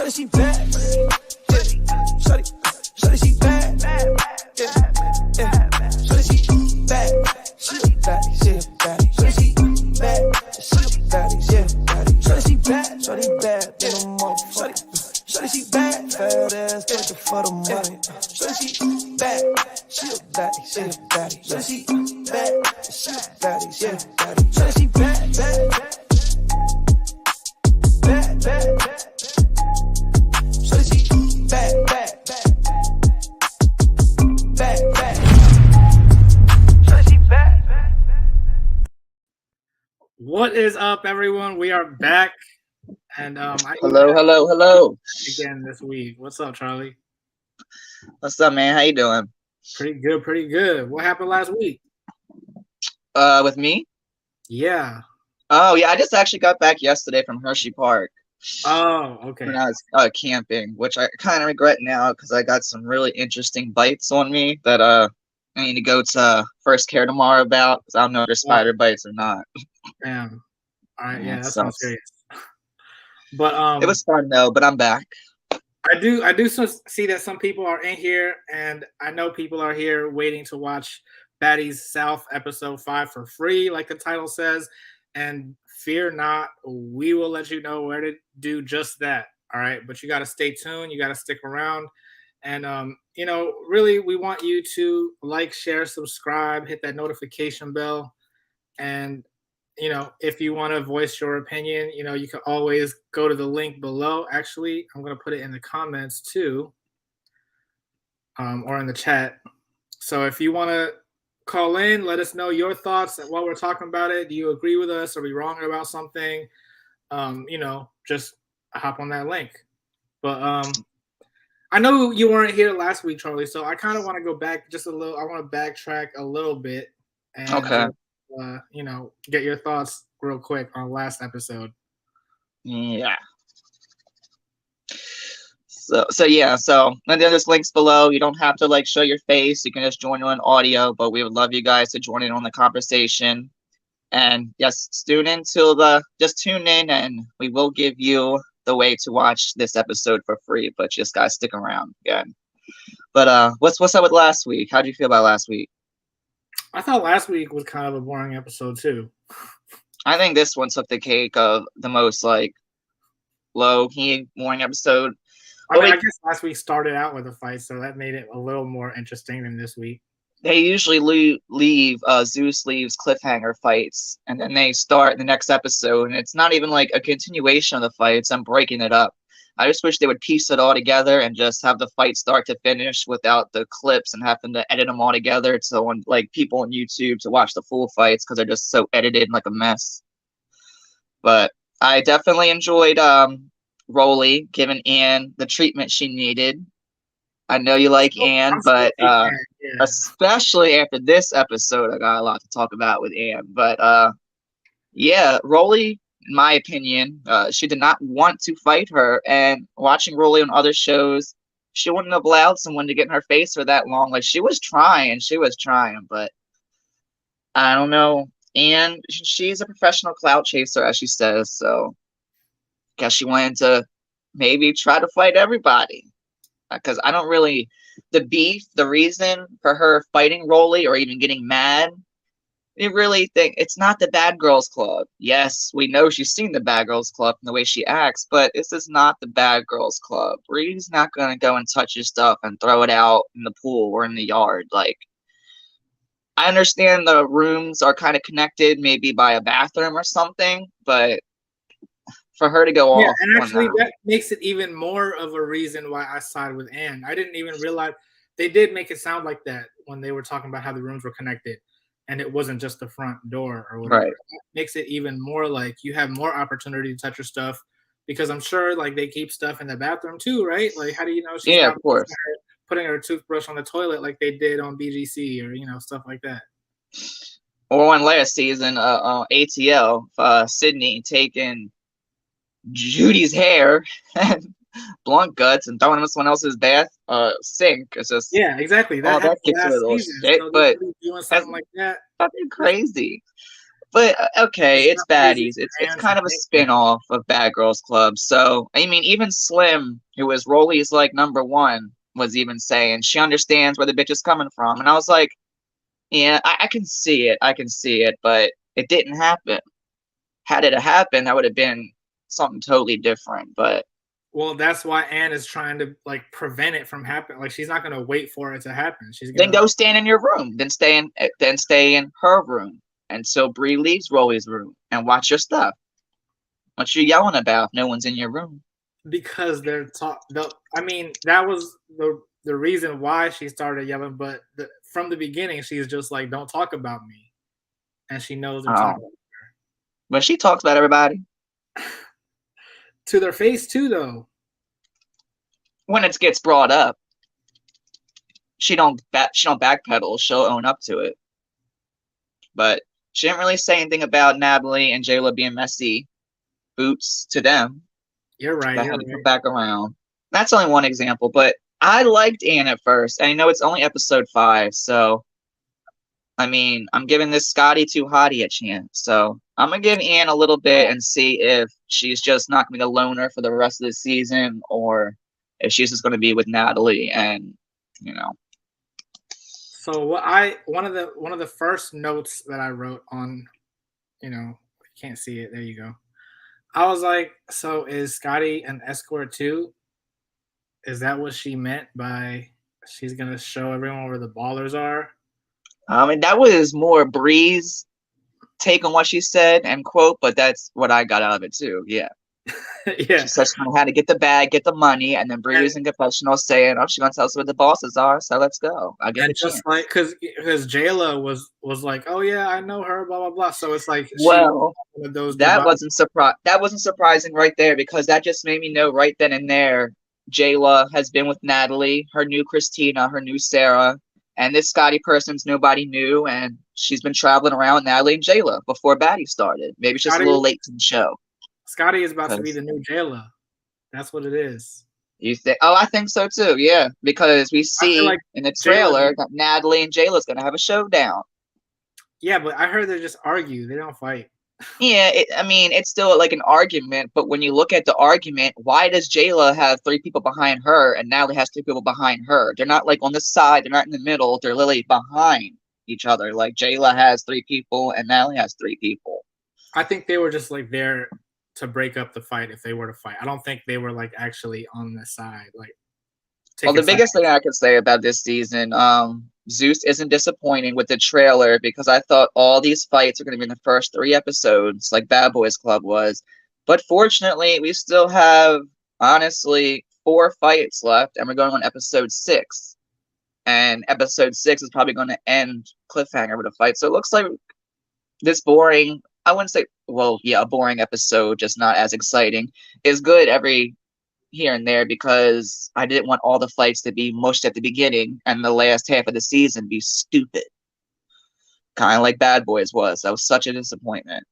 Shawty, she bad. Shawty, she bad. Yeah. Shawty, she bad. She a baddie. She a baddie. Shawty, she bad. She a baddie. Yeah. Shawty, she bad. Shawty bad. Than a motherfucker. Shawty, she bad. Fat ass, looking for the money. Shawty, she bad. She a baddie. She a baddie. Shawty, she bad. She a baddie. Yeah. Shawty, she bad. What is up, everyone? We are back, and Hello again this week. What's up, Charlie? What's up, man? How you doing? Pretty good. What happened last week? With me? Yeah. Oh yeah, I just actually got back yesterday from Hershey Park. Oh, okay. When I was camping, which I kind of regret now because I got some really interesting bites on me that I need to go to First Care tomorrow about because I don't know if they're spider bites or not. Damn. All right, yeah, that So sounds serious. But it was fun though. But I'm back. I do see that some people are in here, and I know people are here waiting to watch Baddies South episode 5 for free, like the title says. And fear not, we will let you know where to do just that. All right, but you got to stay tuned. You got to stick around, and really, we want you to like, share, subscribe, hit that notification bell, and if you want to voice your opinion, you can always go to the link below. Actually, I'm going to put it in the comments too, or in the chat. So if you want to call in, let us know your thoughts while we're talking about it. Do you agree with us? Are we wrong about something? Just hop on that link. But I know you weren't here last week, Charlie, so I kind of want to go back just a little. I want to backtrack a little bit and Okay. Get your thoughts real quick on last episode. Yeah. So yeah, and then there's links below. You don't have to show your face. You can just join on audio, but we would love you guys to join in on the conversation. And yes, just tune in and we will give you the way to watch this episode for free, but just guys stick around again. But what's up with last week? How do you feel about last week? I thought last week was kind of a boring episode too. I think this one took the cake of the most low-key boring episode. I guess last week started out with a fight, so that made it a little more interesting than this week. They usually leave Zeus leaves cliffhanger fights, and then they start the next episode, and it's not even a continuation of the fights. I'm breaking it up. I just wish they would piece it all together and just have the fight start to finish without the clips and having to edit them all together so on people on YouTube to watch the full fights because they're just so edited like a mess. But I definitely enjoyed Rolly giving Anne the treatment she needed. I know you like Anne, but especially after this episode, I got a lot to talk about with Anne. But yeah, Rolly, in my opinion, she did not want to fight her. And watching Rolly on other shows, she wouldn't have allowed someone to get in her face for that long. She was trying, but I don't know. And she's a professional clout chaser, as she says. So I guess she wanted to maybe try to fight everybody. Because I don't really, the reason for her fighting Rolly or even getting mad, I really think it's not the Bad Girls Club. Yes, we know she's seen the Bad Girls Club and the way she acts, but this is not the Bad Girls Club. Reed's not going to go and touch his stuff and throw it out in the pool or in the yard. I understand the rooms are kind of connected, maybe by a bathroom or something, but for her to go off. Yeah, and actually that makes it even more of a reason why I side with Anne. I didn't even realize they did make it sound like that when they were talking about how the rooms were connected and it wasn't just the front door or whatever. Right. It makes it even more you have more opportunity to touch your stuff because I'm sure they keep stuff in the bathroom too, right? How do you know she's of course. putting her toothbrush on the toilet like they did on BGC or stuff like that? Or on last season, ATL, Sydney taking Judy's hair and blunt guts and throwing them in someone else's bath sink. It's just exactly. That gets a little shit, so but doing something like that. Fucking crazy. But okay, it's not praising Baddies. It's fans for kind of a thinking. spin-off of Bad Girls Club. So I mean, even Slim, who was Rolly's like #1, was even saying she understands where the bitch is coming from. And I was like, yeah, I can see it. I can see it, but it didn't happen. Had it happened, that would have been something totally different. But Well, that's why Anne is trying to like prevent it from happening. Like she's not gonna wait for it to happen. She's then gonna go stand in your room. Then stay in her room until Bree leaves Rolly's room and watch your stuff. What you yelling about if no one's in your room? because they're talk. I mean, that was the reason why she started yelling. But from the beginning, she's just like, "Don't talk about me," and she knows they're talking Oh, but she talks about everybody to their face too, though. when it gets brought up. She don't backpedal. She'll own up to it. But she didn't really say anything about Natalie and Jayla being messy boots to them. You're right. That You're had to come right. back around. That's only one example, but I liked Anne at first. And I know it's only episode 5, so I mean, I'm giving this Scotty too hottie a chance. So I'm gonna give Anne a little bit and see if she's just not gonna be the loner for the rest of the season, or if she's just gonna be with Natalie and you know. So one of the first notes that I wrote on, you can't see it. There you go. I was like, so is Scotty an escort too? Is that what she meant by she's gonna show everyone where the ballers are? I mean, that was more Bree's take on what she said and quote, but that's what I got out of it too. Yeah. Yeah. She said she's gonna have to get the bag, get the money, and then Bree was in confessional saying, "Oh, she's gonna tell us what the bosses are, so let's go. I'll give it And a just chance." like because Jayla was like, oh yeah, I know her, blah blah blah. So it's like she Well, one of those that divided. wasn't surprising right there because that just made me know right then and there Jayla has been with Natalie, her new Christina, her new Sarah, and this Scotty person's nobody knew, and she's been traveling around with Natalie and Jayla before Baddies started. Maybe it's just a Scotty little late to the show. Scotty is about to be Because the new Jayla. That's what it is. you think? Oh, I think so too. Yeah, because we I feel see like in the Jayla. trailer that Natalie and Jayla's gonna have a showdown. Yeah, but I heard they just argue. They don't fight. Yeah, I mean, it's still like an argument, but when you look at the argument, why does Jayla have 3 people behind her and Natalie has 3 people behind her? They're not like on the side, they're not in the middle, they're literally behind each other. Like Jayla has 3 people and Natalie has 3 people. I think they were just like there to break up the fight if they were to fight. I don't think they were like actually on the side. Like Well, the taking biggest sides. thing I can say about this season, Zeus isn't disappointing with the trailer because I thought all these fights are going to be in the first 3 episodes, like Bad Boys Club was. But fortunately, we still have, honestly, 4 fights left, and we're going on episode 6. And episode 6 is probably going to end cliffhanger with a fight. So it looks like this boring, I wouldn't say, well, yeah, a boring episode, just not as exciting, is good every here and there because I didn't want all the fights to be mushed at the beginning and the last half of the season be stupid. Kind of like Bad Boys was. That was such a disappointment.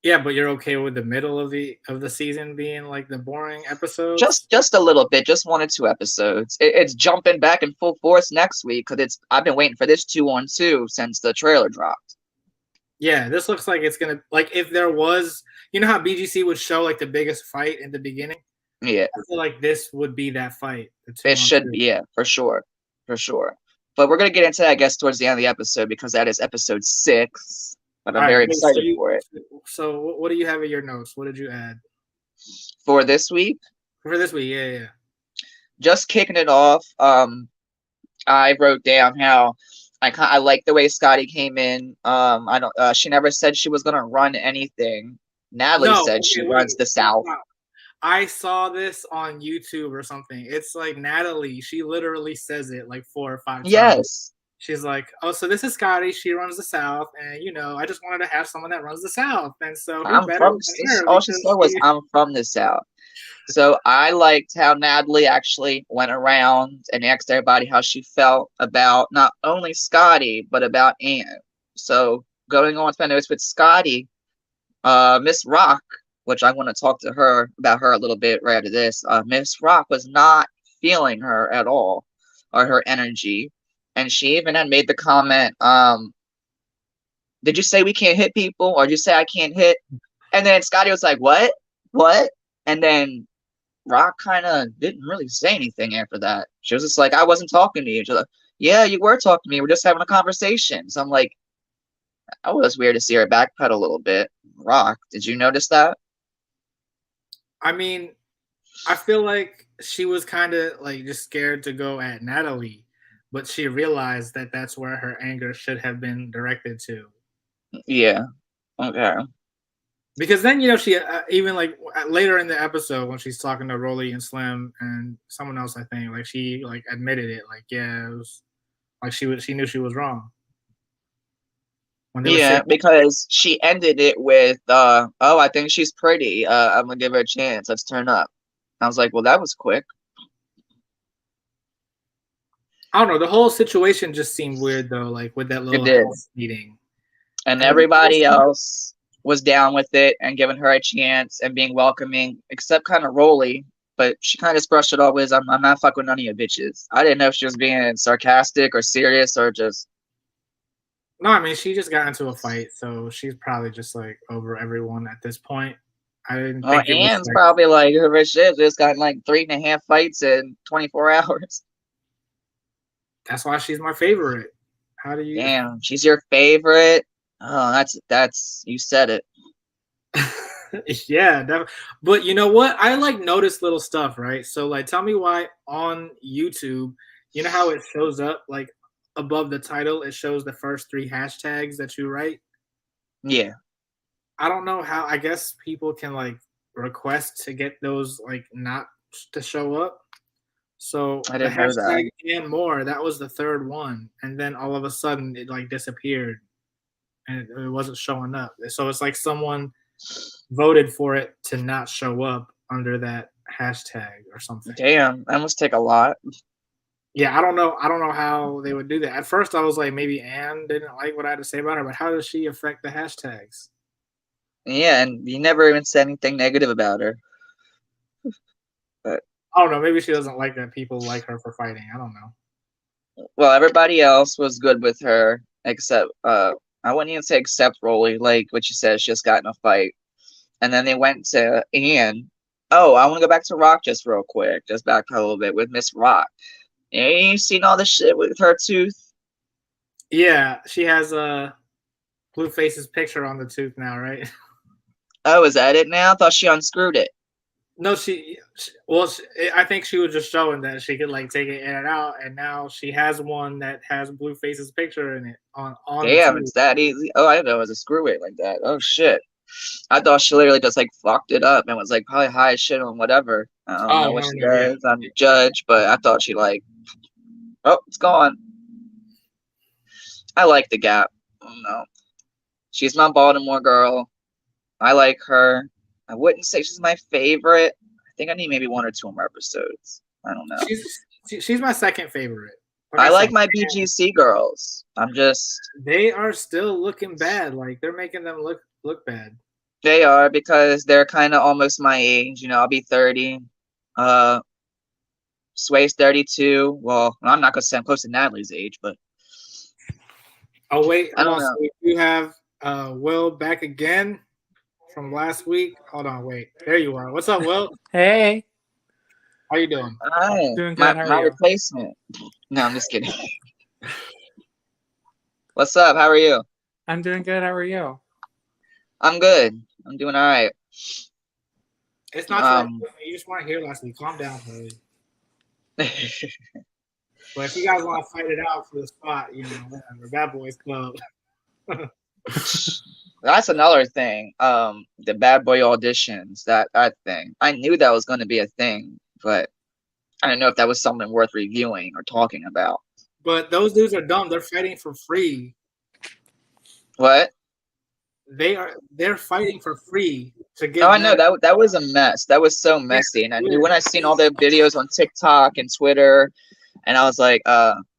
Yeah, but you're okay with the middle of the season being like the boring episodes? Just a little bit, just 1 or 2 episodes. It's jumping back in full force next week because I've been waiting for this 2-on-2 since the trailer dropped. Yeah, this looks like it's gonna like if there was, how BGC would show like the biggest fight in the beginning. Yeah, I feel like this would be that fight. it should be. Yeah, for sure, for sure. But we're gonna get into that, I guess, towards the end of the episode because that is episode 6. But I'm very excited for it. So what do you have in your notes? What did you add For this week, for this week? Yeah, yeah. just kicking it off. I wrote down how I like the way Scotty came in. I don't. She never said she was gonna run anything. Natalie said she runs the South. I saw this on YouTube or something. It's like Natalie. She literally says it like 4 or 5 times. Yes. She's like, oh, so this is Scotty. She runs the South, and I just wanted to have someone that runs the South, and so I'm from. All she said was, "I'm from the South." So I liked how Natalie actually went around and asked everybody how she felt about not only Scotty but about Anne. So going on to my notes with Scotty, Miss Rock, which I want to talk to her about her a little bit right after this. Miss Rock was not feeling her at all, or her energy, and she even had made the comment, Did you say we can't hit people, or did you say I can't hit? And then Scotty was like, what? What? And then Rock kind of didn't really say anything after that. She was just like, I wasn't talking to you. She's like, yeah, you were talking to me. We're just having a conversation. So I'm like, that was weird to see her backpedal a little bit. Rock, did you notice that? I mean, I feel like she was kind of like just scared to go at Natalie, but she realized that that's where her anger should have been directed to. Yeah. Okay. Because then, she even like later in the episode when she's talking to Rolly and Slim and someone else, I think, like she like admitted it, like yeah, it was like she knew she was wrong when they were Yeah, sitting. because she ended it with, oh, I think she's pretty. I'm gonna give her a chance. Let's turn up. I was like, well, that was quick. I don't know. The whole situation just seemed weird though, like with that It little did. house meeting. And And everybody else was down with it and giving her a chance and being welcoming, except kind of Rolly. But she kind of just brushed it off with, I'm not fucking with none of you bitches. I didn't know if she was being sarcastic or serious or just. No, I mean she just got into a fight, so she's probably just like over everyone at this point. I didn't Oh, think it was Anne's like, probably like, her shit just got like 3.5 fights in 24 hours. that's why she's my favorite. How do you? Damn, she's your favorite. Oh, that's you said it. Yeah, but you know what? I like notice little stuff, right? So like tell me why on YouTube, you know how it shows up like above the title, it shows the first 3 hashtags that you write. Yeah. I don't know how. I guess people can like request to get those like not to show up. So I the didn't know that. hashtag and more, that was the third one, and then all of a sudden it like disappeared and it wasn't showing up. So it's like someone voted for it to not show up under that hashtag or something. Damn, that must take a lot. Yeah, I don't know. I don't know how they would do that. At first, I was like, maybe Anne didn't like what I had to say about her, but how does she affect the hashtags? Yeah, and you never even said anything negative about her. But I don't know. Maybe she doesn't like that people like her for fighting. I don't know. well, everybody else was good with her except I wouldn't even say except Rolly, like what you said, she just got in a fight. And then they went to Anne. Oh, I want to go back to Rock just real quick, just back a little bit with Miss Rock. You seen all this shit with her tooth? Yeah, she has Blueface's picture on the tooth now, right? Oh, is that it now? I thought she unscrewed it. No, I think she was just showing that she could like take it in and out, and now she has one that has Blueface's picture in it on Damn, the it's tooth. that easy. Oh, I didn't know it was a screw it like that. Oh shit. I thought she literally just like fucked it up and was like probably high as shit on whatever. I don't know what she No, yeah. does. I'm a judge, but I thought she like, oh, it's gone. I like the Gap. I don't know. She's my Baltimore girl. I like her. I wouldn't say she's my favorite. I think I need maybe 1 or 2 more episodes. I don't know. She's my second favorite. I like my BGC girls. They are still looking bad. Like they're making them look bad. They are because they're kind of almost my age. You know, I'll be 30. Sway's 32. Well, I'm not gonna say I'm close to Natalie's age, but Oh wait, I hold don't on. know. So we do have Will back again from last week. Hold on, wait. There you are. What's up, Will? Hey, How you doing? Hi. doing good. My How are you? replacement. No, I'm just kidding. What's up? How are you? I'm doing good. How are you? I'm good. I'm doing all right. It's not you just weren't here last week. Calm down, please. But if you guys want to fight it out for the spot, whatever. Bad Boys Club. That's another thing. The Bad Boy auditions, that thing. I knew that was going to be a thing, but I didn't know if that was something worth reviewing or talking about. But those dudes are dumb. They're fighting for free. What? They're fighting for free to get. Oh, I know that was a mess. That was so messy, and I knew when I seen all the videos on TikTok and Twitter, and I was like,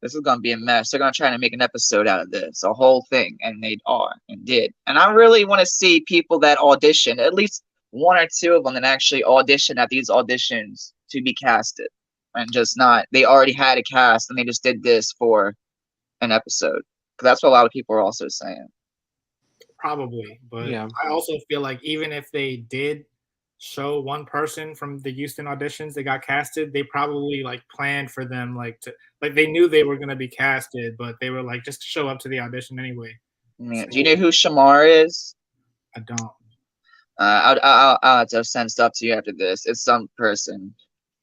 this is gonna be a mess. They're gonna try to make an episode out of this, a whole thing, and they are and did. And I really want to see people that audition, at least 1 or 2 of them that actually audition at these auditions to be casted, and just not they already had a cast and they just did this for an episode. Because that's what a lot of people are also saying. Probably, but Yeah. I also feel like even if they did show one person from the Houston auditions that got casted, they probably like planned for them like they knew they were gonna be casted, but they were like just show up to the audition anyway. Yeah. So Do you know who Shamar is? I don't. I'll have to send stuff to you after this. It's some person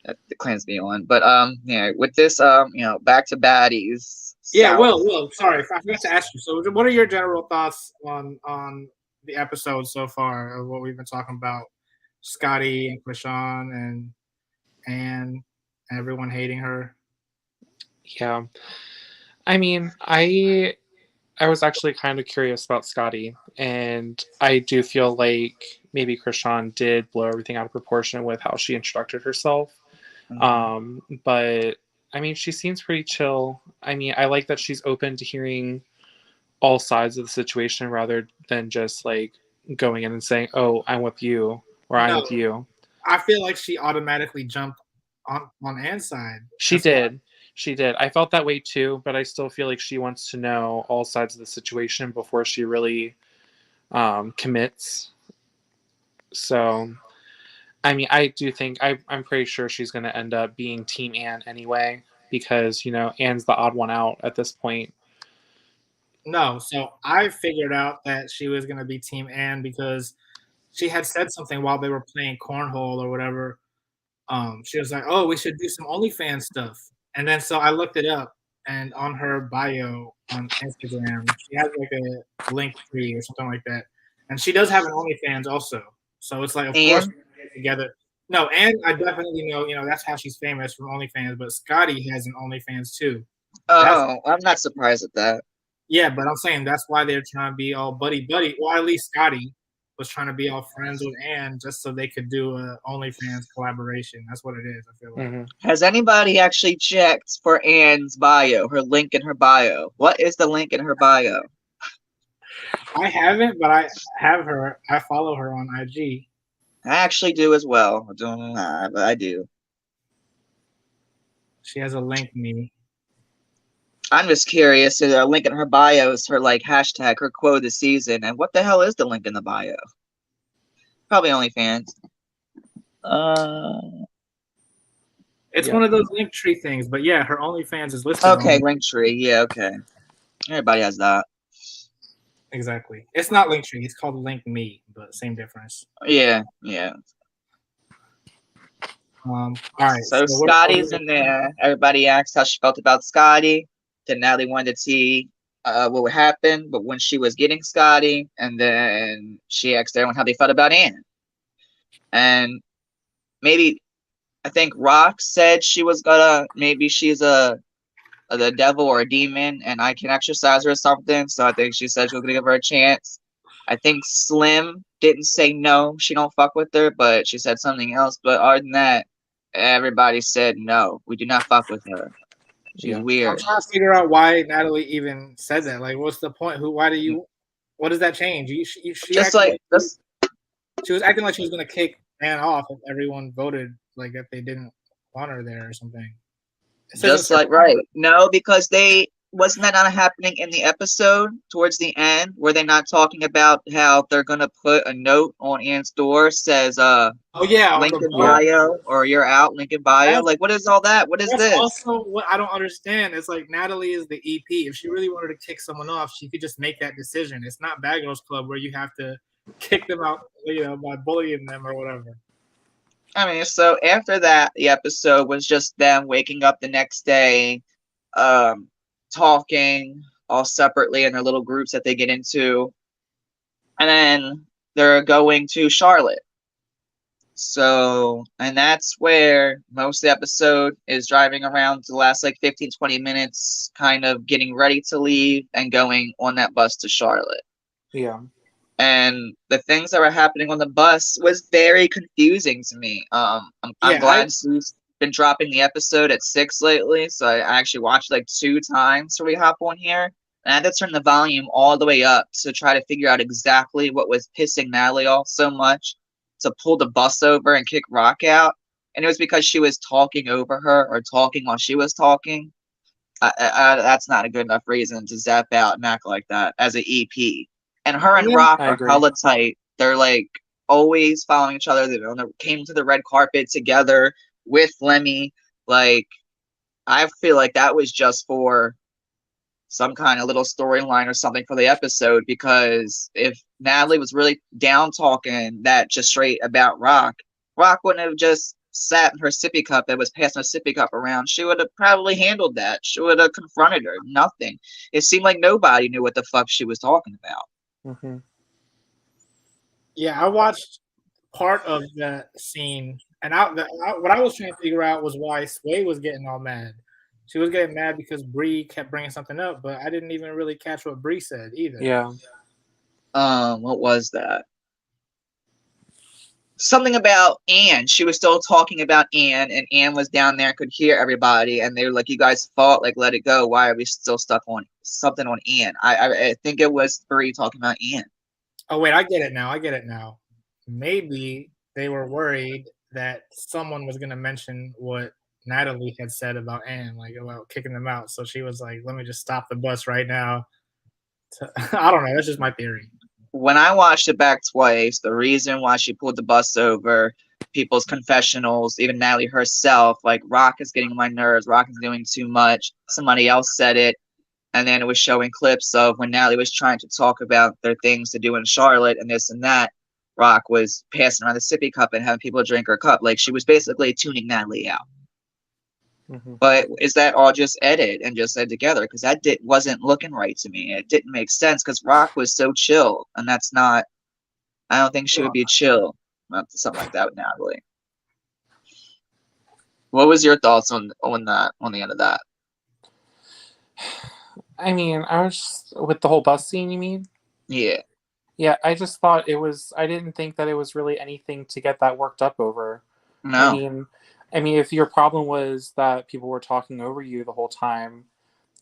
that claims me on. But yeah, with this back to Baddies. Yeah, South. Will, sorry, I forgot to ask you. So what are your general thoughts on the episode so far of what we've been talking about? Scotty and Krishan and Anne, everyone hating her. Yeah. I mean, I was actually kind of curious about Scotty, and I do feel like maybe Krishan did blow everything out of proportion with how she introduced herself. But I mean, she seems pretty chill. I mean, I like that she's open to hearing all sides of the situation rather than just like going in and saying, "Oh, I'm with you," or "I'm with you." I feel like she automatically jumped on Anne's side. She did. She did. I felt that way too, but I still feel like she wants to know all sides of the situation before she really commits. So, I mean, I do think I'm pretty sure she's going to end up being Team Anne anyway, because Anne's the odd one out at this point. No, so I figured out that she was going to be Team Anne because she had said something while they were playing cornhole or whatever. She was like, "Oh, we should do some OnlyFans stuff." And then so I looked it up, and on her bio on Instagram, she has like a link tree or something like that, and she does have an OnlyFans also. So it's like, of course, we're together. No, and I definitely know, that's how she's famous from OnlyFans. But Scotty has an OnlyFans too. Oh, I'm not surprised at that. Yeah, but I'm saying that's why they're trying to be all buddy. Well, at least Scotty was trying to be all friends with Anne just so they could do a OnlyFans collaboration. That's what it is, I feel like. Mm-hmm. Has anybody actually checked for Anne's bio, her link in her bio? What is the link in her bio? I haven't, but I have her. I follow her on IG. I actually do as well. I don't know why, but I do. She has a link me. I'm just curious. The link in her bio is her hashtag, her quote of the season. And what the hell is the link in the bio? Probably OnlyFans. It's one of those link tree things, but yeah, her OnlyFans is listed. Okay, link tree. Yeah, okay. Everybody has that. Exactly. It's not link tree. It's called link me, but same difference. Yeah. All right. So Scotty's in there. Everybody asked how she felt about Scotty. Then Natalie wanted to see what would happen, but when she was getting Scotty, and then she asked everyone how they felt about Anne. And maybe, I think Rock said she was maybe she's the devil or a demon, and I can exercise her or something. So I think she said she was gonna give her a chance. I think Slim didn't say no, she don't fuck with her, but she said something else. But other than that, everybody said no, we do not fuck with her. She's weird. I'm trying to figure out why Natalie even said that. Like, what's the point? What does that change? She just like this. She was acting like she was gonna kick Anne off if everyone voted like that they didn't want her there or something. Just like right. No, because wasn't that not happening in the episode towards the end? Were they not talking about how they're gonna put a note on Anne's door says link in bio or you're out, link in bio? Like what is all that? What is this? Also what I don't understand is like Natalie is the EP. If she really wanted to kick someone off, she could just make that decision. It's not Bad Girls Club where you have to kick them out, by bullying them or whatever. I mean, so after that, the episode was just them waking up the next day, talking all separately in their little groups that they get into, and then they're going to Charlotte. So, and that's where most of the episode is driving around the last 15-20 minutes, kind of getting ready to leave and going on that bus to Charlotte. Yeah. And the things that were happening on the bus was very confusing to me. I'm glad Sue's been dropping the episode at 6 lately, so I actually watched 2 times before we hop on here. And I had to turn the volume all the way up to try to figure out exactly what was pissing Natalie off so much to pull the bus over and kick Rock out. And it was because she was talking over her or talking while she was talking. That's not a good enough reason to zap out and act like that as an EP. And her and Rock I are agree. hella tight. They're like always following each other. They came to the red carpet together with Lemmy. Like, I feel like that was just for some kind of little storyline or something for the episode, because if Natalie was really down talking that just straight about Rock, Rock wouldn't have just sat in her sippy cup that was passing her sippy cup around. She would have probably handled that. She would have confronted her. Nothing. It seemed like nobody knew what the fuck she was talking about. Mm-hmm. Yeah, I watched part of that scene, and what I was trying to figure out was why Sway was getting all mad. She was getting mad because Bree kept bringing something up, but I didn't even really catch what Bree said either. Yeah. What was that? Something about Anne. She was still talking about Anne, and Anne was down there and could hear everybody, and they were like, "You guys fought, like, let it go. Why are we still stuck on something on Anne?" I think it was Bree talking about Anne. Oh wait, I get it now. Maybe they were worried that someone was gonna mention what Natalie had said about Anne, like about kicking them out. So she was like, "Let me just stop the bus right now." I don't know. That's just my theory. When I watched it back twice, the reason why she pulled the bus over, people's confessionals, even Natalie herself, like, Rock is getting on my nerves. Rock is doing too much. Somebody else said it. And then it was showing clips of when Natalie was trying to talk about their things to do in Charlotte and this and that. Rock was passing around the sippy cup and having people drink her cup. Like, she was basically tuning Natalie out. Mm-hmm. But is that all just edited and just said together? Because that wasn't looking right to me. It didn't make sense because Rock was so chill, and that's not. I don't think she would be chill about something like that with Natalie. What was your thoughts on that, on the end of that? I mean, I was just, with the whole bus scene, you mean? Yeah. Yeah, I just thought it was, I didn't think that it was really anything to get that worked up over. No. I mean, if your problem was that people were talking over you the whole time,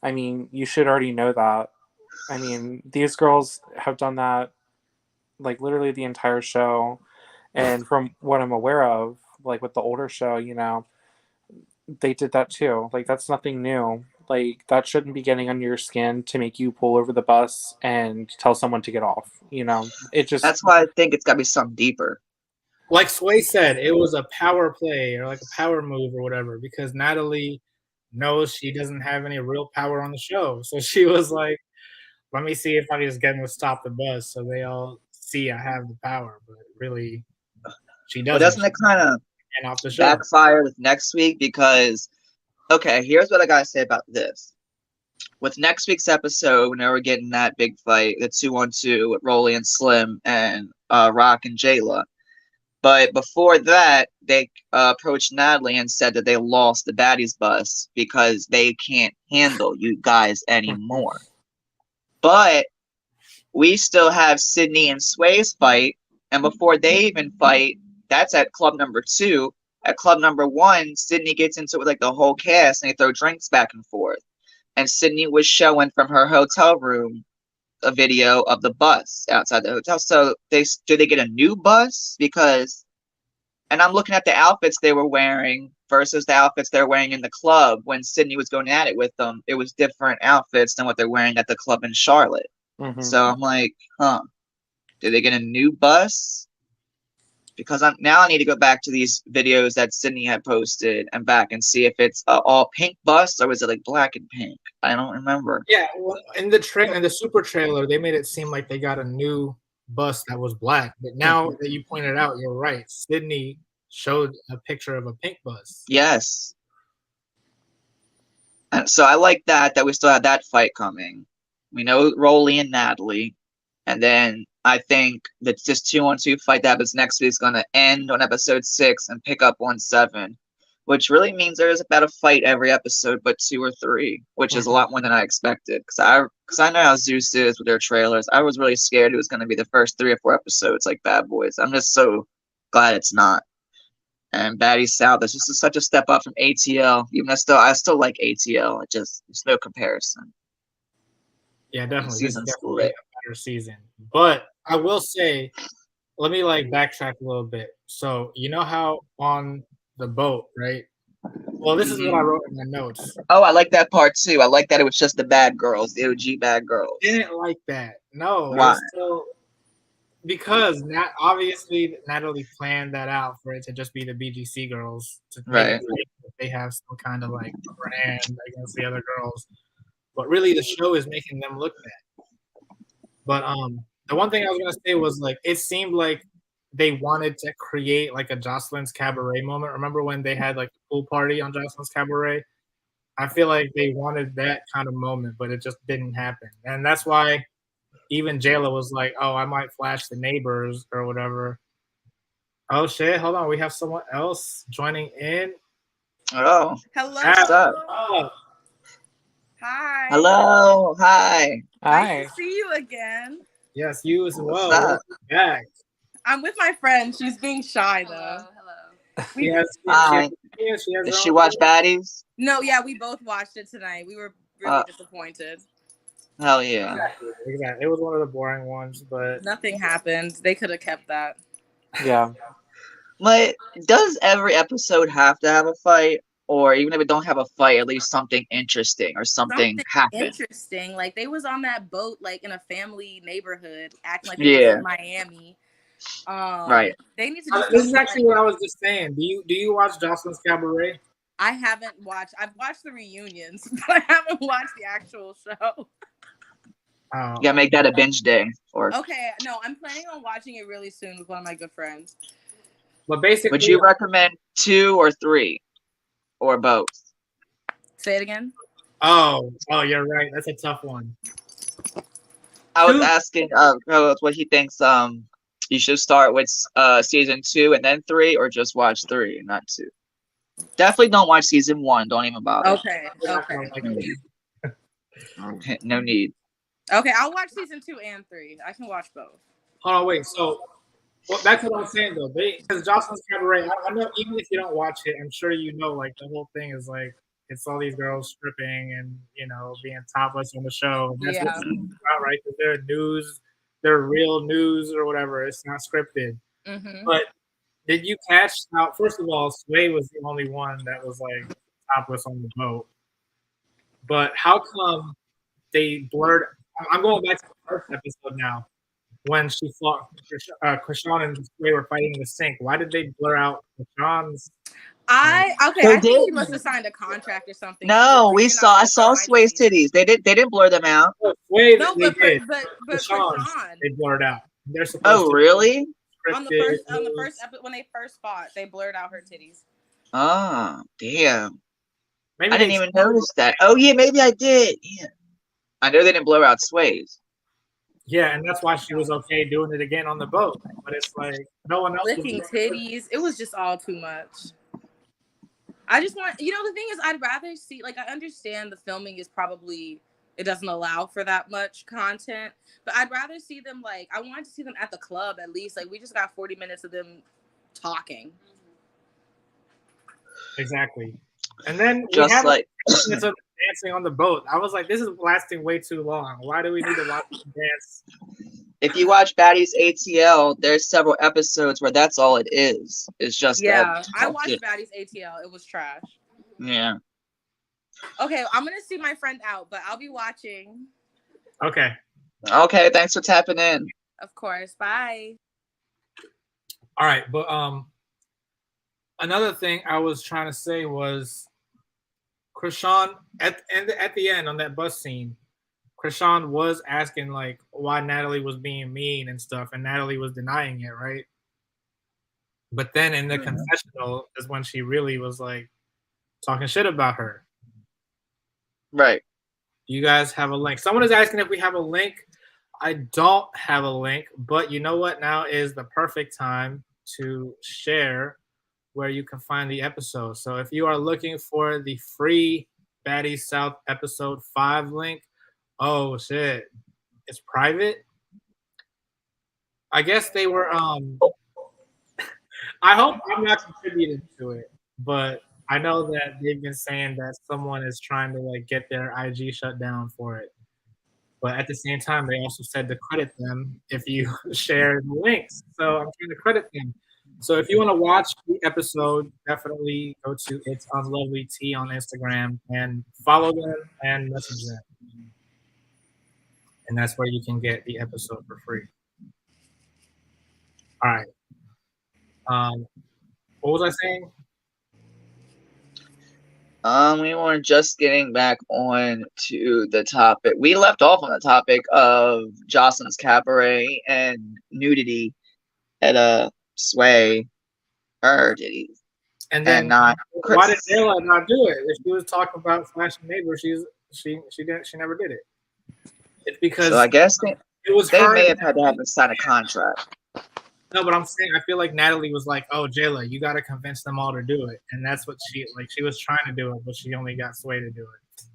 I mean, you should already know that. I mean, these girls have done that, like, literally the entire show. And from what I'm aware of, like, with the older show, you know, they did that too. Like, that's nothing new. Like, that shouldn't be getting under your skin to make you pull over the bus and tell someone to get off. You know, it just. That's why I think it's got to be something deeper. Like Sway said, it was a power play or like a power move or whatever, because Natalie knows she doesn't have any real power on the show. So she was like, let me see if I can just get them to stop the bus so they all see I have the power. But really, she doesn't. But doesn't it kind of off the show. Backfire with next week? Because, okay, here's what I got to say about this. With next week's episode, when we're getting that big fight, the 2-on-2 with Rolly and Slim and Rock and Jayla. But before that, they approached Natalie and said that they lost the Baddies bus because they can't handle you guys anymore. But we still have Sydney and Sway's fight, and before they even fight, that's at club number 2. At club number 1, Sydney gets into it with like the whole cast, and they throw drinks back and forth. And Sydney was showing from her hotel room a video of the bus outside the hotel. So do they get a new bus? Because, and I'm looking at the outfits they were wearing versus the outfits they're wearing in the club when Sydney was going at it with them. It was different outfits than what they're wearing at the club in Charlotte. Mm-hmm. So I'm like, did they get a new bus? Because I need to go back to these videos that Sydney had posted and back and see if it's all pink bus or was it like black and pink? I don't remember. Yeah, well, in the super trailer, they made it seem like they got a new bus that was black. But now that you pointed out, you're right. Sydney showed a picture of a pink bus. Yes. And so I like that we still have that fight coming. We know Rolly and Natalie. And then I think that this 2-on-2 fight that happens next week is going to end on episode 6 and pick up on 7, which really means there is about a fight every episode, but 2 or 3, which is a lot more than I expected. Because I know how Zeus is with their trailers. I was really scared it was going to be the first 3 or 4 episodes like Bad Boys. I'm just so glad it's not. And Baddies South is just such a step up from ATL. Even I still like ATL. There's no comparison. Yeah, definitely. This is Season's definitely lit. a better season. But I will say, let me like backtrack a little bit. So you know how on the boat, right? Well, this is what I wrote in my notes. Oh, I like that part too. I like that it was just the bad girls, the OG bad girls. Didn't like that. No. Why? Still, because obviously Natalie planned that out for it to just be the BGC girls to make it like they have some kind of like upper hand against the other girls. But really, the show is making them look bad. But the one thing I was gonna say was like it seemed like they wanted to create like a Jocelyn's Cabaret moment. Remember when they had like the pool party on Jocelyn's Cabaret? I feel like they wanted that kind of moment, but it just didn't happen. And that's why even Jayla was like, oh, I might flash the neighbors or whatever. Oh, shit. Hold on. We have someone else joining in. Oh. Hello. What's up? Oh. Hi. Hello. Hi. Nice to see you again. Yes, you as well. What's up? Back. I'm with my friend. She's being shy, though. Hi. Did she watch Baddies? No, yeah, we both watched it tonight. We were really disappointed. Hell yeah. Exactly. It was one of the boring ones, but nothing happened. They could have kept that. Yeah. But does every episode have to have a fight? Or even if it don't have a fight, at least something interesting or something happen. Interesting. Like they was on that boat, like in a family neighborhood, acting like they was in Miami. Right. They need to. This is actually what I was just saying. Do you watch Jocelyn's Cabaret? I haven't watched. I've watched the reunions, but I haven't watched the actual show. You gotta make that a binge day. Okay, no, I'm planning on watching it really soon with one of my good friends. But basically, would you recommend 2 or 3? Or both? Say it again. Oh, you're right. That's a tough one. I was asking what he thinks you should start with season 2 and then 3, or just watch 3 and not 2. Definitely don't watch season 1. Don't even bother. Okay. No need. Okay, I'll watch season 2 and 3. I can watch both. Hold on, wait. So that's what I'm saying though. Because Jocelyn's Cabaret, I know even if you don't watch it, I'm sure you know like the whole thing is like it's all these girls stripping and being topless on the show. That's what it's about, right? Because they're real news or whatever. It's not scripted. Mm-hmm. But did you catch out? First of all, Sway was the only one that was like topless on the boat. But how come they blurred? I'm going back to the first episode now. When she fought, Krishan and Sway were fighting in the sink. Why did they blur out Krishan's? I think she must have signed a contract or something. No, I saw Sway's titties. They didn't blur them out. Sway, no, they did. But Krishan's, they blurred out. They're supposed to really? On the first episode when they first fought, they blurred out her titties. Oh, damn. Maybe I didn't even notice that. Oh yeah, maybe I did. Yeah. I know they didn't blur out Sway's. Yeah, and that's why she was okay doing it again on the boat. But it's like no one else licking titties. It was just all too much. I just want, the thing is, I'd rather see, like, I understand the filming is probably, it doesn't allow for that much content, but I'd rather see them, like, I wanted to see them at the club at least. Like, we just got 40 minutes of them talking. Exactly. And then just we have like dancing on the boat. I was like, this is lasting way too long. Why do we need to watch them dance? If you watch Baddies ATL, there's several episodes where that's all it is. It's just I watched Baddies ATL. It was trash. Yeah. Okay, I'm gonna see my friend out, but I'll be watching. Okay. Okay, thanks for tapping in. Of course. Bye. All right, but another thing I was trying to say was Krishan at the end on that bus scene, Krishan was asking like why Natalie was being mean and stuff, and Natalie was denying it, right? But then in the confessional is when she really was like talking shit about her. Right. Do you guys have a link? Someone is asking if we have a link. I don't have a link, but you know what? Now is the perfect time to share where you can find the episode. So if you are looking for the free Baddies South episode 5 link, oh shit, it's private. I guess they were I hope I'm not contributing to it, but I know that they've been saying that someone is trying to like get their IG shut down for it. But at the same time, they also said to credit them if you share the links. So I'm trying to credit them. So if you want to watch the episode, definitely go to It's Unlovely Tea on Instagram and follow them and message them. And that's where you can get the episode for free. All right. What was I saying? We were just getting back on to the topic. We left off on the topic of Jocelyn's cabaret and nudity at a Sway, or did he? And then not why did Chris. Ayla not do it? If she was talking about flashing neighbor, she never did it. It's because So I guess it was they her. may have had to have to sign a contract. No, but I'm saying I feel like Natalie was like, "Oh, Jayla, you got to convince them all to do it," and that's what she was trying to do it, but she only got Sway to do it.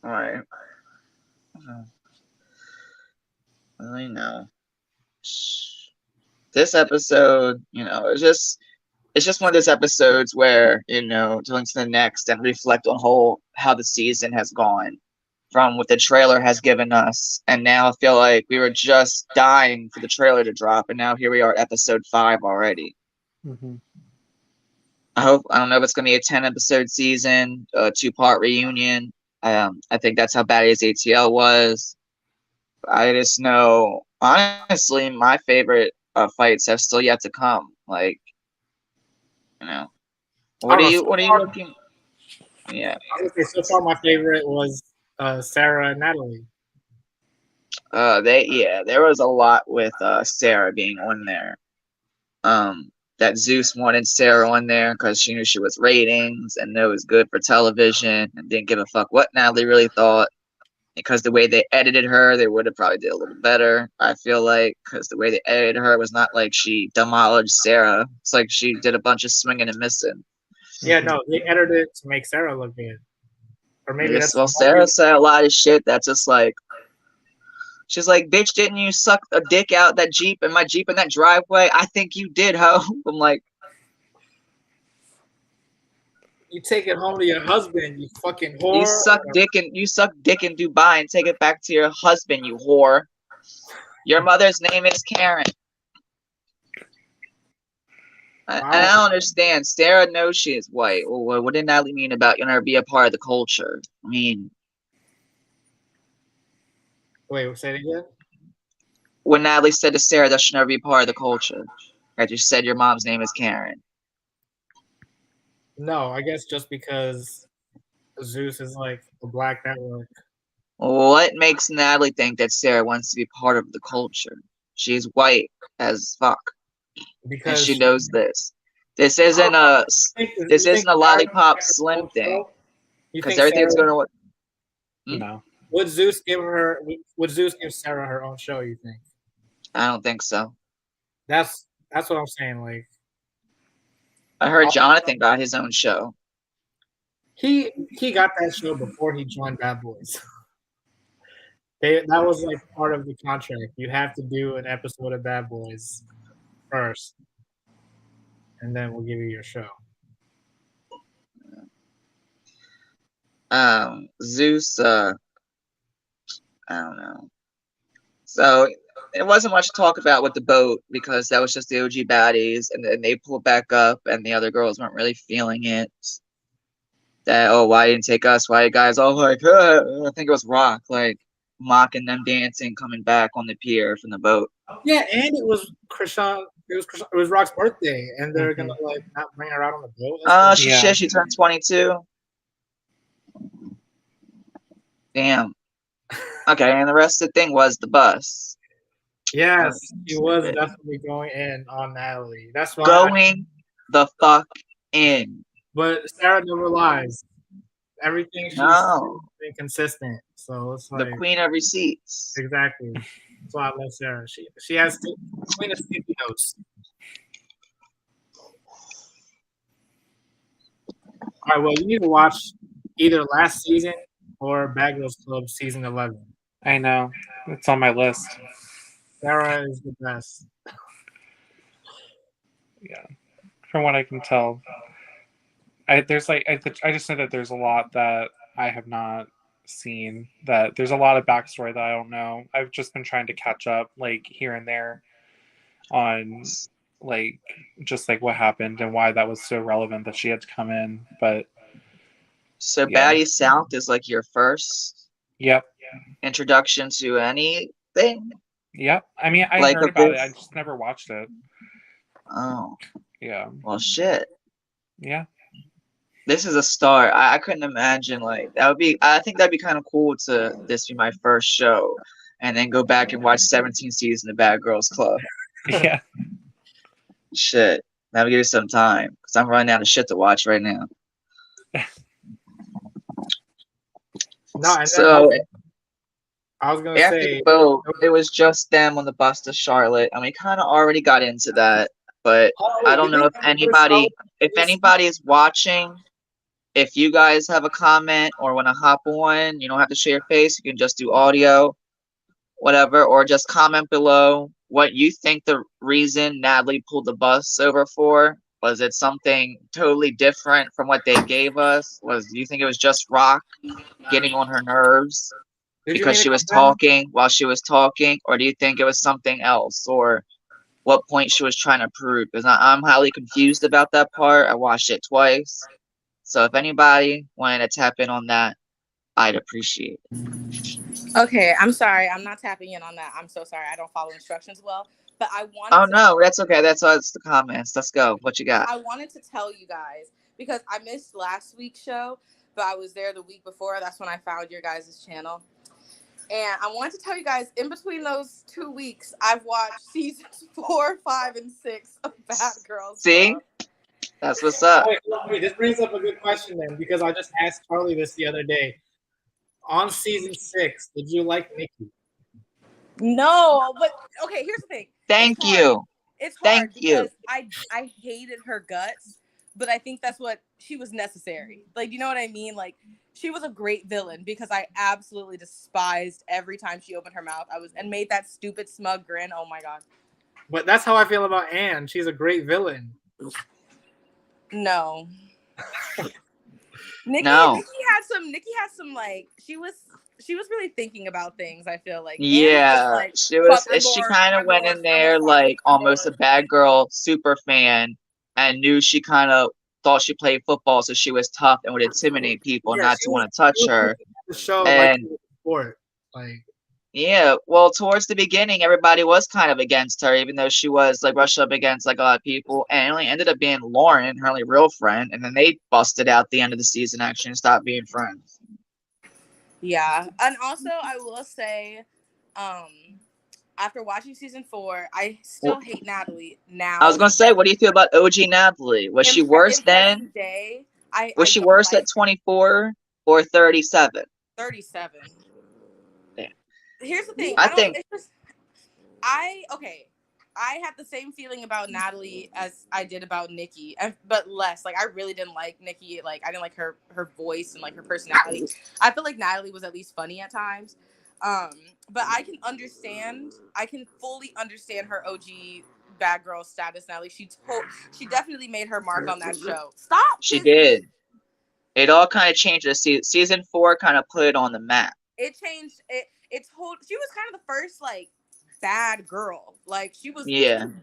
All right. I know. This episode, it's just one of those episodes where, going to the next and reflect on how the season has gone from what the trailer has given us. And now I feel like we were just dying for the trailer to drop, and now here we are at episode 5 already. Mm-hmm. I don't know if it's going to be a 10-episode season, a 2-part reunion. I think that's how Baddies ATL was. I just know, honestly, my favorite fights have still yet to come. Like, what are you looking? Yeah. I would say so far my favorite was Sarah and Natalie. There was a lot with Sarah being on there. That Zeus wanted Sarah on there because she knew she was ratings and it was good for television and didn't give a fuck what Natalie really thought. Because the way they edited her, they would have probably did a little better, I feel like, because the way they edited her was not like she demolished Sarah. It's like she did a bunch of swinging and missing. Yeah, no, they edited it to make Sarah look good. Or maybe Sarah said a lot of shit that's just like, she's like, bitch, didn't you suck a dick out that Jeep and my Jeep in that driveway? I think you did, ho. I'm like, you take it home to your husband, you fucking whore. You suck dick in Dubai and take it back to your husband, you whore. Your mother's name is Karen. Wow. I don't understand. Sarah knows she is white. Well, what did Natalie mean about be a part of the culture? I mean, wait, say it again. When Natalie said to Sarah that she'll never be part of the culture, right? You said your mom's name is Karen. No, I guess just because Zeus is like a black network. What makes Natalie think that Sarah wants to be part of the culture? She's white as fuck. Because she knows this. This isn't a lollipop slim thing. Because everything's going to. No. Would Zeus give Sarah her own show? You think? I don't think so. That's what I'm saying. Like, I heard Jonathan got his own show. He got that show before he joined Bad Boys. That was like part of the contract. You have to do an episode of Bad Boys first, and then we'll give you your show. Zeus, I don't know. So it wasn't much to talk about with the boat because that was just the OG baddies, and then they pulled back up, and the other girls weren't really feeling it. That, oh, why didn't take us? Why you guys all like, I think it was Rock, like mocking them dancing, coming back on the pier from the boat. Yeah, and it was Krishan. It was Rock's birthday, and they're gonna like not bring her out on the boat. She turned 22. Damn. Okay, and the rest of the thing was the bus. Yes, he was definitely going in on Natalie. That's why going the fuck in. But Sarah never lies. Everything she's been consistent. So it's like the queen of receipts. Exactly. That's why I love Sarah. She has queen of sticky notes. All right. Well, you need to watch either last season or Bad Girls Club season 11. I know. It's on my list. Sarah is the best. Yeah. From what I can tell. I just know that there's a lot that I have not seen, that there's a lot of backstory that I don't know. I've just been trying to catch up like here and there on like just like what happened and why that was so relevant that she had to come in. But So yeah. Baddies South is like your first Yep. introduction to anything? Yep. I mean, I Like heard of about it. I this? just never watched it. Oh, Yeah. well, shit. Yeah. This is a start. I couldn't imagine like that would be. I think that'd be kind of cool to this be my first show, and then go back and watch 17 seasons of Bad Girls Club. Yeah. Shit, that would give you some time because I'm running out of shit to watch right now. No, and So I was gonna after say, the vote, it was just them on the bus to Charlotte, and we kind of already got into that. But I don't know if anybody is watching. If you guys have a comment or want to hop on, you don't have to share your face. You can just do audio, whatever, or just comment below what you think the reason Natalie pulled the bus over for. Was it something totally different from what they gave us? Do you think it was just Rock getting on her nerves because she was talking while she was talking, or do you think it was something else, or what point she was trying to prove? Because I'm highly confused about that part. I watched it twice. So if anybody wanted to tap in on that, I'd appreciate it. Okay, I'm sorry. I'm not tapping in on that. I'm so sorry. I don't follow instructions well. But I wanted Oh, no, that's okay. That's all. It's the comments. Let's go. What you got? I wanted to tell you guys because I missed last week's show, but I was there the week before. That's when I found your guys' channel. And I wanted to tell you guys, in between those 2 weeks, I've watched seasons 4, 5, and 6 of Bad Girls See? Club. That's what's up. Wait, this brings up a good question then, because I just asked Charlie this the other day. On season 6, did you like Nikki? No, but okay, here's the thing. Thank you. It's hard Thank you. because I hated her guts, but I think that's what she was necessary. Like, you know what I mean? Like, she was a great villain because I absolutely despised every time she opened her mouth. And made that stupid smug grin. Oh my god. But that's how I feel about Anne. She's a great villain. No. Nikki had some like she was really thinking about things, I feel like. Yeah, she kind of went in there like almost a bad girl super fan and knew she kind of thought she played football, so she was tough and would intimidate people not to want to touch her. And yeah, well, towards the beginning, everybody was kind of against her, even though she was like rushed up against like a lot of people, and it only ended up being Lauren, her only real friend, and then they busted out the end of the season actually and stopped being friends. Yeah, and also I will say, after watching season 4, I still hate Natalie now. I was gonna say, what do you feel about OG Natalie? Was she worse then? Was she worse at 24 or 37? 37. Yeah. Here's the thing. I had the same feeling about Natalie as I did about Nikki, but less. Like, I really didn't like Nikki. Like, I didn't like her voice and like her personality. I feel like Natalie was at least funny at times. But I can fully understand her OG bad girl status now. Like, she definitely made her mark on that show. Stop. She did. It all kind of changed. Season 4 kind of put it on the map. It changed it. She was kind of the first like bad girl. Like, she was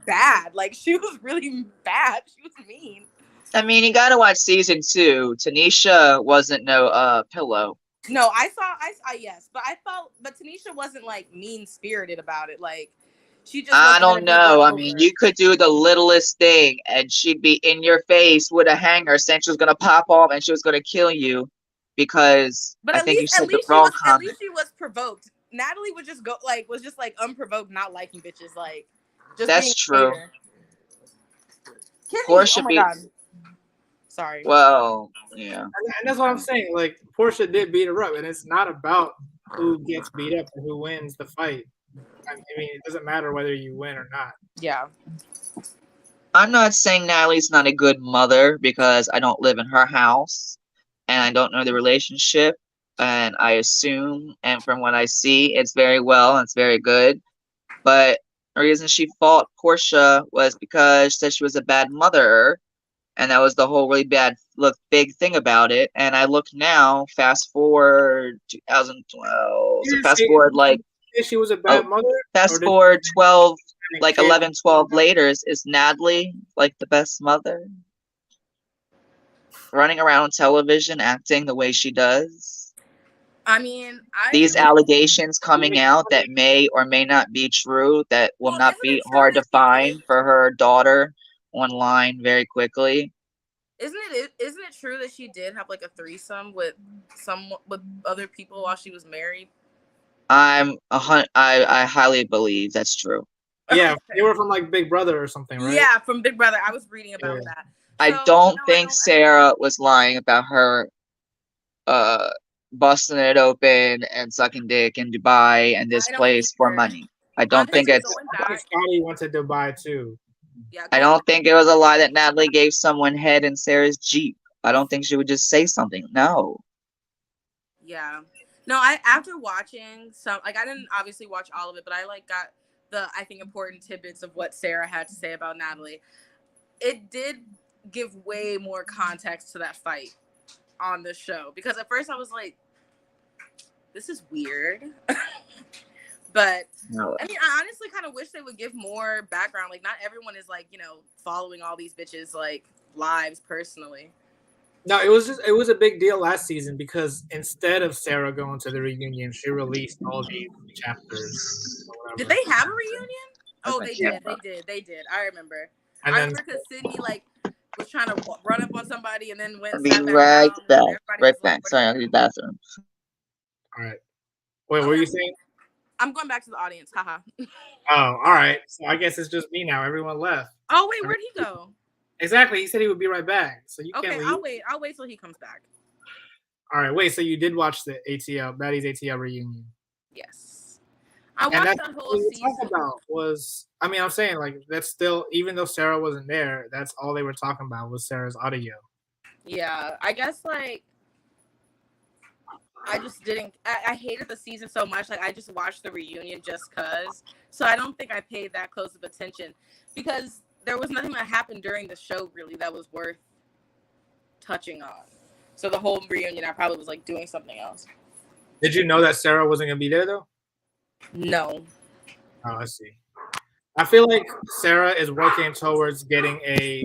bad. Like, she was really bad. She was mean. I mean, you gotta watch season 2. Tanisha wasn't no pillow. No, yes, but Tanisha wasn't like mean spirited about it. Like, she just. I don't know. I mean, you could do the littlest thing, and she'd be in your face with a hanger, saying she was gonna pop off and she was gonna kill you, because But at least she was provoked. Natalie would just was just unprovoked, not liking bitches. Like, just that's true. Portia God. Sorry. Well, yeah. And that's what I'm saying. Like, Portia did beat her up, and it's not about who gets beat up and who wins the fight. I mean, it doesn't matter whether you win or not. Yeah. I'm not saying Natalie's not a good mother because I don't live in her house and I don't know the relationship. And I assume, and from what I see, it's very well and it's very good. But the reason she fought Portia was because she said she was a bad mother. And that was the whole really big thing about it. And I look now, fast forward 2012. So fast forward like she was a bad mother. Fast forward 12 like 11, 12 later, is Natalie like the best mother? Running around on television, acting the way she does. I mean, These allegations coming out that may or may not be true, that will not be hard to find for her daughter online very quickly. Isn't it true that she did have like a threesome with other people while she was married? I highly believe that's true. Yeah, they were from like Big Brother or something, right? Yeah, from Big Brother. I was reading about that. I don't think Sarah was lying about her busting it open and sucking dick in Dubai and this place for money. I don't think it's. Scotty went to Dubai too. Yeah, I don't think it was a lie that Natalie gave someone head in Sarah's Jeep. I don't think she would just say something. No. Yeah. No, after watching some, like, I didn't obviously watch all of it, but I like got the, I think, important tidbits of what Sarah had to say about Natalie. It did give way more context to that fight on the show, because at first I was like, this is weird. But no. I mean, I honestly kind of wish they would give more background. Like, not everyone is like, following all these bitches like lives personally. No, it was a big deal last season because instead of Sarah going to the reunion, she released all these chapters. Did they have a reunion? Oh, they did. I remember. And I remember because Sydney was trying to run up on somebody and then went. I'll be right back. Right back. Sorry, I'll use the bathroom. All right. Wait, what were you saying? I'm going back to the audience. Haha. Oh, all right. So I guess it's just me now. Everyone left. Oh wait, where'd he go? Exactly. He said he would be right back. So you can't leave. I'll wait till he comes back. All right. Wait. So you did watch the Baddies ATL reunion? Yes. I watched that whole season. I'm saying like that's still, even though Sarah wasn't there, that's all they were talking about was Sarah's audio. Yeah, I guess like I just didn't. I hated the season so much. Like, I just watched the reunion just cause. So I don't think I paid that close of attention because there was nothing that happened during the show really that was worth touching on. So the whole reunion, I probably was like doing something else. Did you know that Sarah wasn't gonna be there though? No. Oh, I see. I feel like Sarah is working towards getting a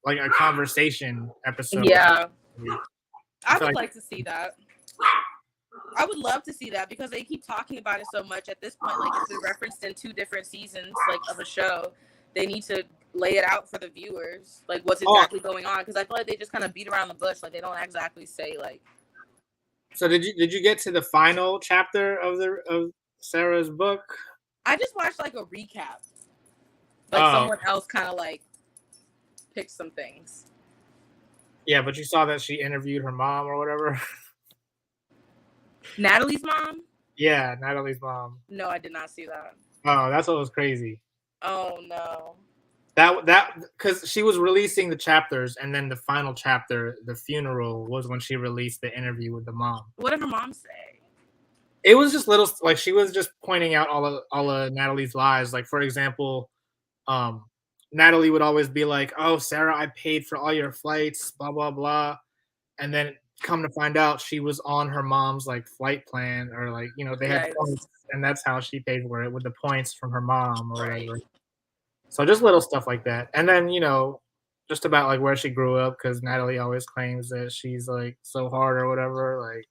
like a conversation episode. Yeah. I would like to see that. I would love to see that because they keep talking about it so much at this point. Like, it's been referenced in 2 different seasons, like, of a show. They need to lay it out for the viewers, like what's exactly going on. Because I feel like they just kind of beat around the bush. Like, they don't exactly say like. So did you get to the final chapter of Sarah's book? I just watched like a recap. Like someone else kind of like picked some things. Yeah, but you saw that she interviewed her mom or whatever. Natalie's mom? Yeah, Natalie's mom. No, I did not see that. Oh, that's what was crazy. Oh no. That because she was releasing the chapters, and then the final chapter, the funeral, was when she released the interview with the mom. What did her mom say? It was just little, like she was just pointing out all of Natalie's lies. Like, for example, Natalie would always be like, "Oh, Sarah, I paid for all your flights, blah blah blah," and then come to find out she was on her mom's like flight plan, or like, they had points, and that's how she paid for it, with the points from her mom or whatever. So just little stuff like that, and then just about like where she grew up, because Natalie always claims that she's like so hard or whatever, like.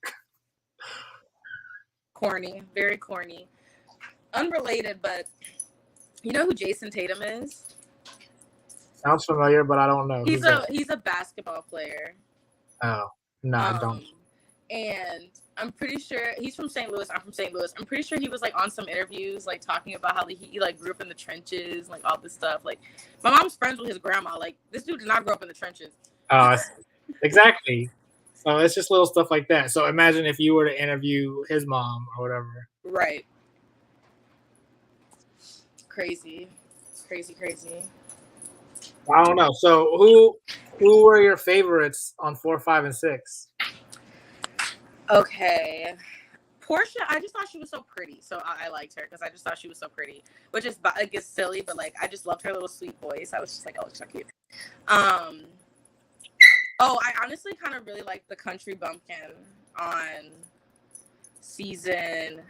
Corny, very corny. Unrelated, but you know who Jason Tatum is? Sounds familiar, but I don't know. He's a basketball player. Oh, no, I don't. And I'm pretty sure he's from St. Louis. I'm from St. Louis. I'm pretty sure he was like on some interviews, like talking about how he like grew up in the trenches, like all this stuff. Like, my mom's friends with his grandma. Like, this dude did not grow up in the trenches. Exactly. So it's just little stuff like that. So imagine if you were to interview his mom or whatever. Right. Crazy. I don't know. So who were your favorites on 4, 5, and 6? Okay. Portia, I just thought she was so pretty. So I liked her because I just thought she was so pretty. Which is, like, it's silly, but like I just loved her little sweet voice. I was just like, oh, she's so cute. Oh, I honestly kind of really like the country bumpkin on season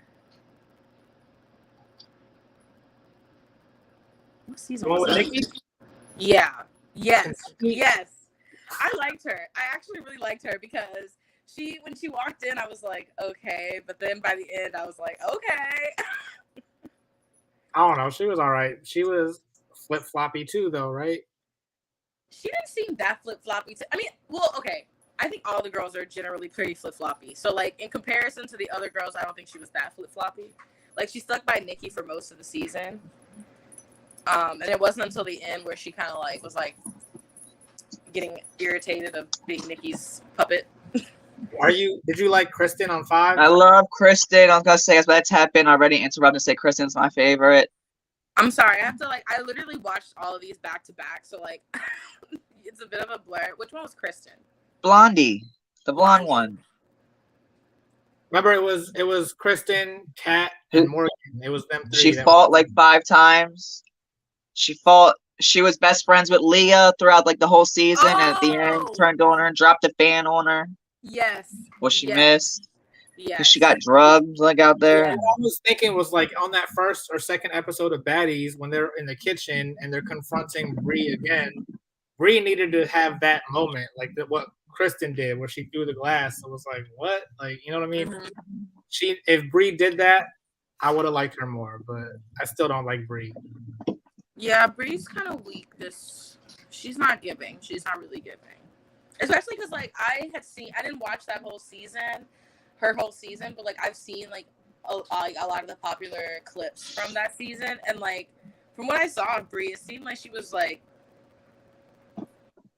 What season The one was with that? Nikki? Yeah. Yes. Nikki? Yes. I liked her. I actually really liked her because when she walked in, I was like, okay. But then by the end, I was like, okay. I don't know. She was all right. She was flip floppy too, though, right? She didn't seem that flip floppy. I mean, well, okay. I think all the girls are generally pretty flip floppy. So, like, in comparison to the other girls, I don't think she was that flip floppy. Like, she stuck by Nikki for most of the season. And it wasn't until the end where she kind of like was like getting irritated of being Nikki's puppet. Did you like Kristen on 5? I love Kristen. I was gonna say, I was about to tap in already, interrupt and say Kristen's my favorite. I'm sorry, I literally watched all of these back to back, so like it's a bit of a blur. Which one was Kristen? Blondie, the blonde one. Remember, it was Kristen, Kat, and Morgan. It was them 3. She fought like 5 times. She was best friends with Leah throughout like the whole season, and at the end turned on her and dropped a fan on her. Yes. Well, she missed. Yeah. Because she got drugged like out there. Yeah, what I was thinking was like on that first or second episode of Baddies when they're in the kitchen and they're confronting Bree again. Bree needed to have that moment, like what Kristen did, where she threw the glass. It was like, what? Like, you know what I mean? Mm-hmm. If Bree did that, I would have liked her more, but I still don't like Bree. Yeah, Bree's kind of weak. She's not giving. She's not really giving. Especially because like I didn't watch that whole season, her whole season, but like I've seen like a lot of the popular clips from that season, and like from what I saw of Bree, it seemed like she was like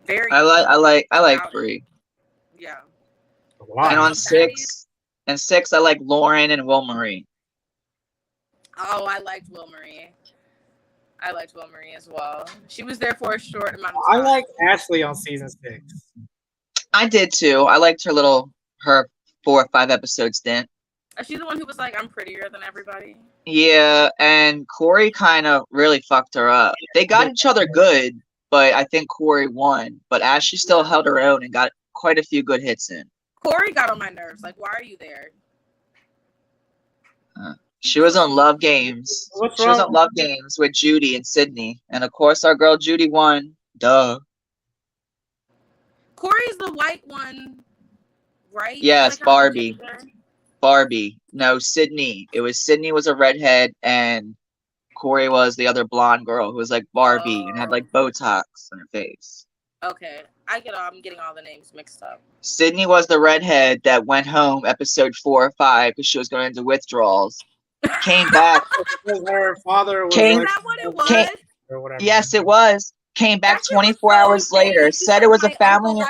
very. I like Bree. Yeah. Wow. And on 6, I like Lauren and Will Marie. Oh, I liked Will Marie. I liked Will Marie as well. She was there for a short amount of time. I liked Ashley on season 6. I did too. I liked her 4 or 5 episode stint. Is she the one who was like, I'm prettier than everybody? Yeah, and Corey kind of really fucked her up. They got each other good, but I think Corey won. But Ashley still held her own and got quite a few good hits in. Corey got on my nerves. Like, why are you there? She was on Love Games. She was on Love Games with Judy and Sydney. And of course, our girl Judy won. Duh. Corey's the white one, right? Yes, like Barbie. Barbie. No, Sydney. Sydney was a redhead, and Corey was the other blonde girl who was like Barbie and had like Botox on her face. Okay. I'm getting all the names mixed up. Sydney was the redhead that went home episode 4 or 5 because she was going into withdrawals. Came back. Her father was Is that what it was? Or whatever. Yes, it was. Came back 24 hours later. Said it was a family.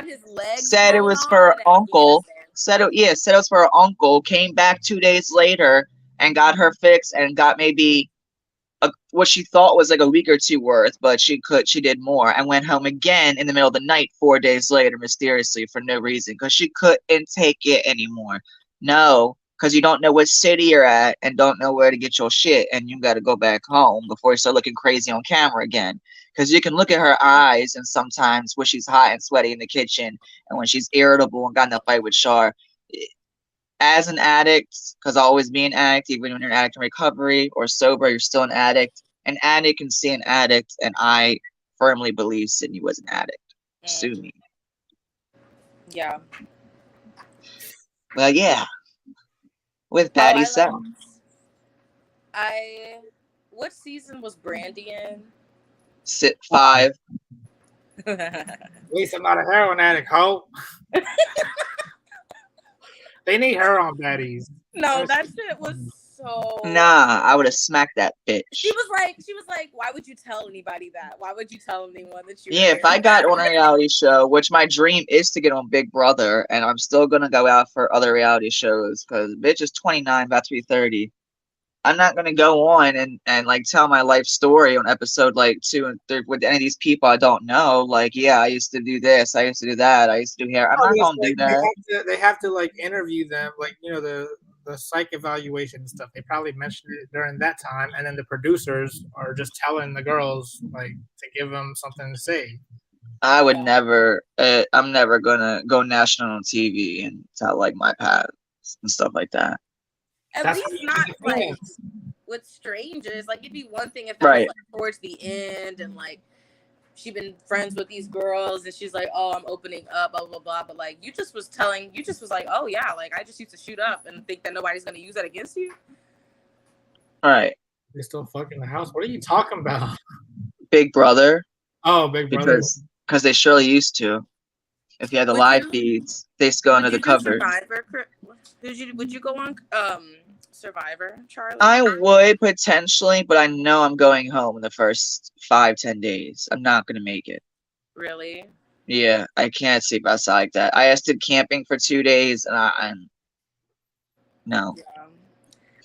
Said it was for her uncle. Said it was for her uncle. Came back 2 days later and got her fixed and got maybe what she thought was like a week or 2 worth, but she did more and went home again in the middle of the night 4 days later mysteriously for no reason because she couldn't take it anymore. No. Because you don't know what city you're at and don't know where to get your shit, and you got to go back home before you start looking crazy on camera again. Because you can look at her eyes, and sometimes when she's hot and sweaty in the kitchen, and when she's irritable and got in a fight with Shar. As an addict, because I'll always be an addict, even when you're an addict in recovery or sober, you're still an addict. An addict can see an addict, and I firmly believe Sydney was an addict. Sue me. Yeah. Well, yeah. With Baddies 7. What season was Brandy in? 5. At least I'm not a heroin addict, ho. They need her on Baddies. No, that shit was so. Nah, I would have smacked that bitch. She was like, why would you tell anybody that? Why would you tell anyone that you? Yeah, if I got on a reality show, which my dream is to get on Big Brother, and I'm still gonna go out for other reality shows because bitch is 29, about to be 30. I'm not gonna go on and like tell my life story on episode like 2 and 3 with any of these people I don't know. Like, yeah, I used to do this, I used to do that, I used to do hair. I'm not gonna do that. They have to like interview them, like the psych evaluation and stuff. They probably mentioned it during that time, and then the producers are just telling the girls like to give them something to say. I would never. I'm never gonna go national on TV and tell like my past and stuff like that. At least not like with strangers. Like it'd be one thing if it Right. was like towards the end and like she'd been friends with these girls and she's like, oh, I'm opening up, blah blah blah. But like you just was like, oh yeah, like I just used to shoot up and think that nobody's gonna use that against you. Right. They still fucking the house. What are you talking about? Big Brother. Oh, Big Brother. Because they surely used to. If you had the live feeds, they used to go under the covers. Survivor? Would you go on Survivor, Charlie? I would potentially, but I know I'm going home in the first 5-10 days. I'm not gonna make it. Really? Yeah, I can't sleep outside like that. I just did camping for 2 days, and I'm no. Yeah.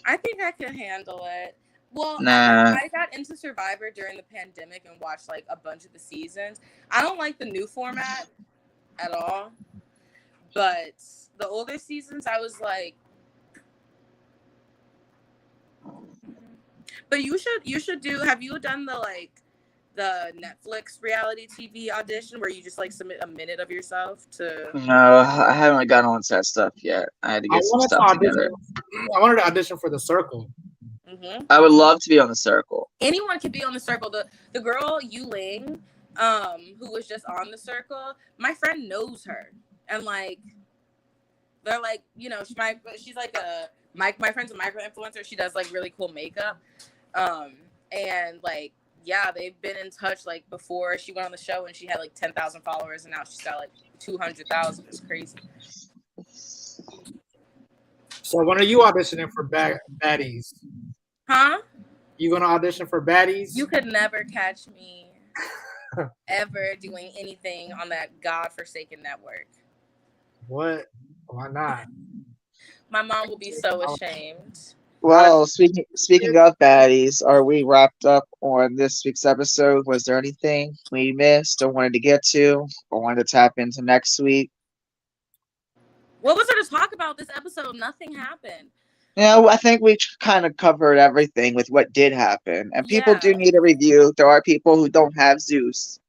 I think I can handle it. Well, Nah. I got into Survivor during the pandemic and watched like a bunch of the seasons. I don't like the new format at all, but the older seasons, I was like, but you should do. Have you done the Netflix reality TV audition where you just like submit a minute of yourself to? No, I haven't really gotten on to that stuff yet. I had to get some stuff together. I wanted to audition for The Circle. Mm-hmm. I would love to be on The Circle. Anyone could be on The Circle. The girl Yuling, who was just on The Circle, my friend knows her, and like they're like, you know, she's like my friend's a micro influencer. She does like really cool makeup, and like yeah, they've been in touch like before she went on the show and she had like 10,000 followers and now she's got like 200,000. It's crazy. So when are you auditioning for Baddies? Huh? You gonna audition for Baddies? You could never catch me ever doing anything on that godforsaken network. What? Why not? My mom will be so ashamed. Well, speaking of Baddies, are we wrapped up on this week's episode? Was there anything we missed or wanted to get to or wanted to tap into next week? What was there to talk about this episode? Nothing happened. Yeah, I think we kind of covered everything with what did happen. And people do need a review. There are people who don't have Zeus.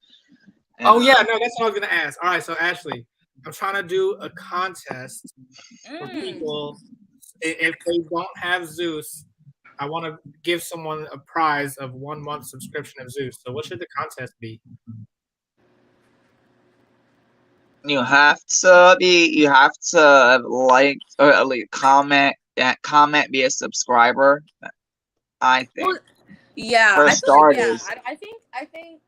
Oh, yeah. No, that's what I was going to ask. All right. So, Ashley, I'm trying to do a contest for people. If they don't have Zeus, I want to give someone a prize of 1 month subscription of Zeus. So, what should the contest be? You have to like or at least comment, be a subscriber. I think. Well, yeah. For starters, I think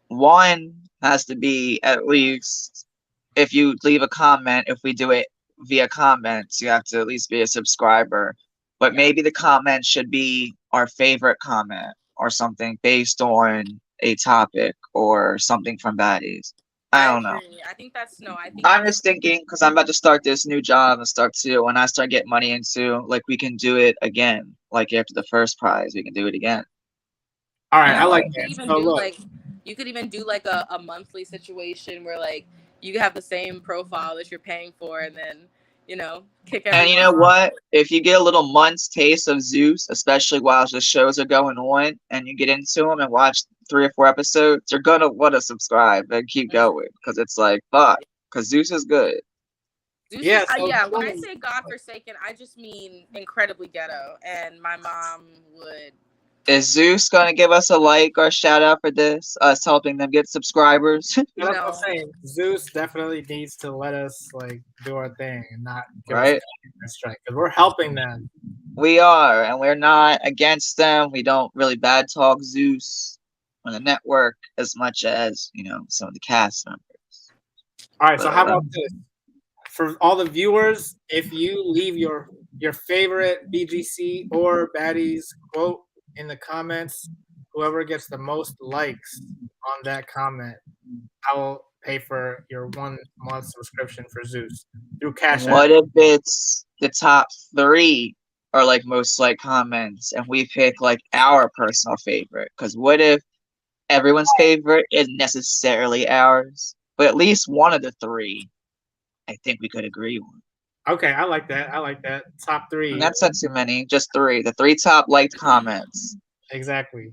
one has to be at least, if you leave a comment, if we do it via comments, you have to at least be a subscriber. But maybe the comment should be our favorite comment or something based on a topic or something from Baddies. I don't know. I think I'm just thinking because I'm about to start this new job and stuff too. When I start getting money into, like, we can do it again. Like after the first prize, we can do it again. All right, I like that. So you could even do like a monthly situation where like you have the same profile that you're paying for, and then kick everyone. And you know what? If you get a little month's taste of Zeus, especially while the shows are going on, and you get into them and watch 3 or 4 episodes, you're gonna want to subscribe and keep going because it's like fuck. Because Zeus is good. When I say godforsaken, I just mean incredibly ghetto, and my mom would. Is Zeus gonna give us a like or shout out for this? Us helping them get subscribers? That's what I'm saying. Zeus definitely needs to let us like do our thing and not give us a strike because we're helping them. We are, and we're not against them. We don't really bad talk Zeus on the network as much as some of the cast members. All right, so how about this? For all the viewers, if you leave your favorite BGC or Baddies quote in the comments, whoever gets the most likes on that comment, I will pay for your 1 month subscription for Zeus through Cash App. What if it's the top 3 or like most like comments and we pick like our personal favorite? Because what if everyone's favorite isn't necessarily ours, but at least one of the 3 I think we could agree on. Okay, I like that. Top 3. And that's not too many, just 3. The 3 top liked comments. Exactly.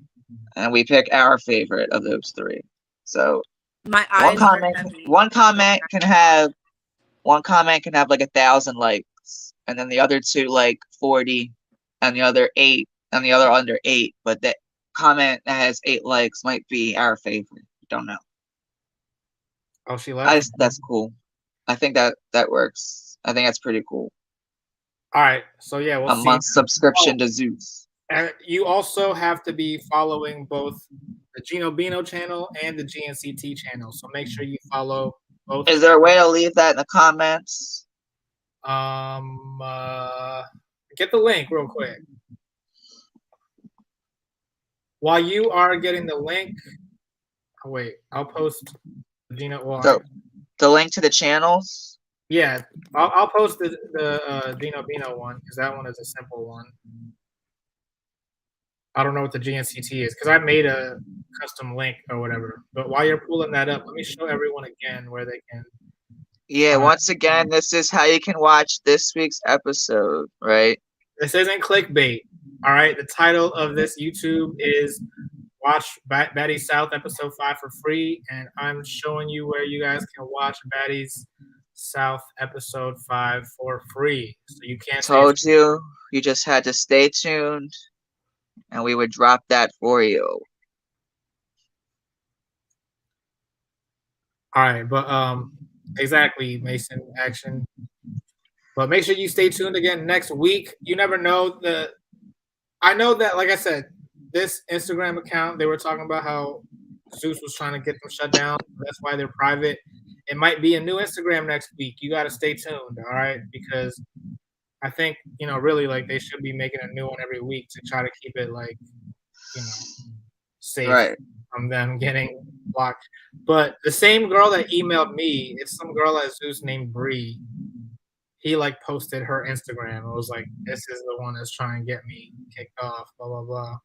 And we pick our favorite of those 3. So one comment can have like 1,000 likes, and then the other 2 like 40, and the other 8 and the other under 8, but that comment that has 8 likes might be our favorite. Don't know. Oh, she left. That's cool. I think that works. I think that's pretty cool. All right, so yeah, we'll A see. month subscription to Zeus. And you also have to be following both the Gino Bino channel and the GNCT channel. So make sure you follow both. Is there a way to leave that in the comments? Get the link real quick. While you are getting the link, wait, I'll post Gino. Well, the link to the channels? Yeah, I'll post the Gino Bino one because that one is a simple one. I don't know what the GNCT is because I made a custom link or whatever. But while you're pulling that up, let me show everyone again where they can. Yeah, once again, this is how you can watch this week's episode, right? This isn't clickbait. All right, the title of this YouTube is Watch Baddies South episode 5 for free, and I'm showing you where you guys can watch Baddies South episode 5 for free. So you can't. Told you just had to stay tuned, and we would drop that for you. All right, but exactly, Mason action. But make sure you stay tuned again next week. You never know I know that, like I said, this Instagram account, they were talking about how Zeus was trying to get them shut down. That's why they're private. It might be a new Instagram next week. You got to stay tuned, all right? Because I think, really, like, they should be making a new one every week to try to keep it, like, safe from them getting blocked. But the same girl that emailed me, it's some girl at Zeus named Bree. He like posted her Instagram. It was like, this is the one that's trying to get me kicked off, blah blah blah.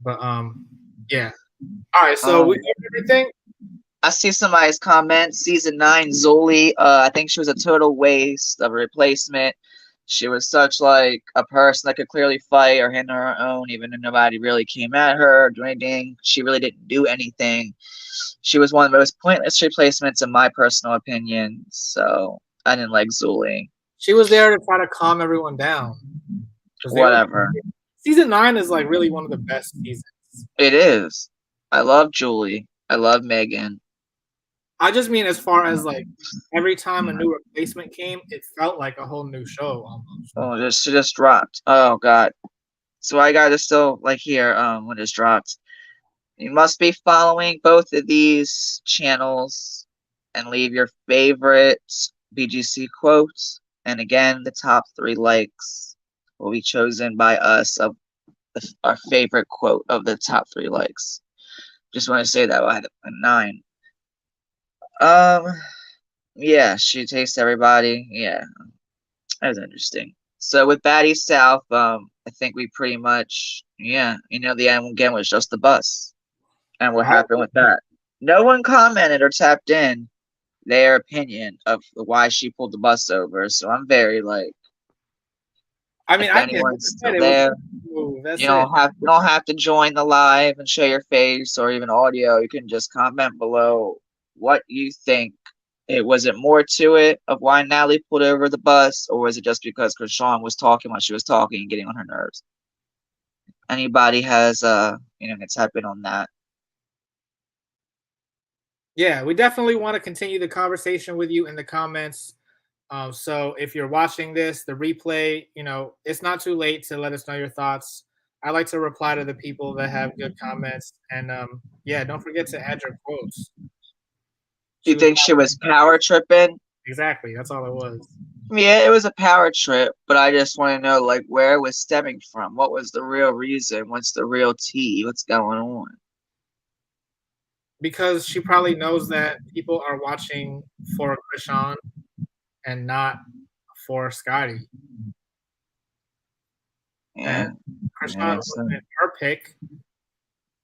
But yeah. All right, so we got everything. I see somebody's comment. Season 9, Zoli. I think she was a total waste of a replacement. She was such like a person that could clearly fight or handle her own, even if nobody really came at her or do anything. She really didn't do anything. She was one of the most pointless replacements in my personal opinion. So I didn't like Zuli. She was there to try to calm everyone down. Whatever. Season 9 is like really one of the best seasons. It is. I love Julie. I love Megan. I just mean as far as like every time a new replacement came, it felt like a whole new show almost. Oh, she just dropped. Oh God. So I gotta still like here. When it's dropped, you must be following both of these channels and leave your favorite BGC quotes. And again, the top 3 likes will be chosen by us of our favorite quote of the top 3 likes. Just want to say that I had a 9. Yeah, she tastes everybody. Yeah, that was interesting. So with Baddies South, I think we pretty much, the end again was just the bus, and what happened with that. No one commented or tapped in their opinion of why she pulled the bus over. So I'm very like, I mean, if anyone's still there, you don't have to join the live and show your face or even audio. You can just comment below what you think. Was it more to it of why Natalie pulled over the bus, or was it just because Krishan was talking while she was talking and getting on her nerves? Anybody has can tap in on that. Yeah, we definitely want to continue the conversation with you in the comments. So if you're watching this, the replay, it's not too late to let us know your thoughts. I like to reply to the people that have good comments, and don't forget to add your quotes. You think she was power tripping? Exactly, that's all it was. Yeah, it was a power trip, but I just want to know like where it was stemming from. What was the real reason? What's the real tea? What's going on? Because she probably knows that people are watching for Krishan and not for Scotty. Yeah. And Krishan wasn't her pick.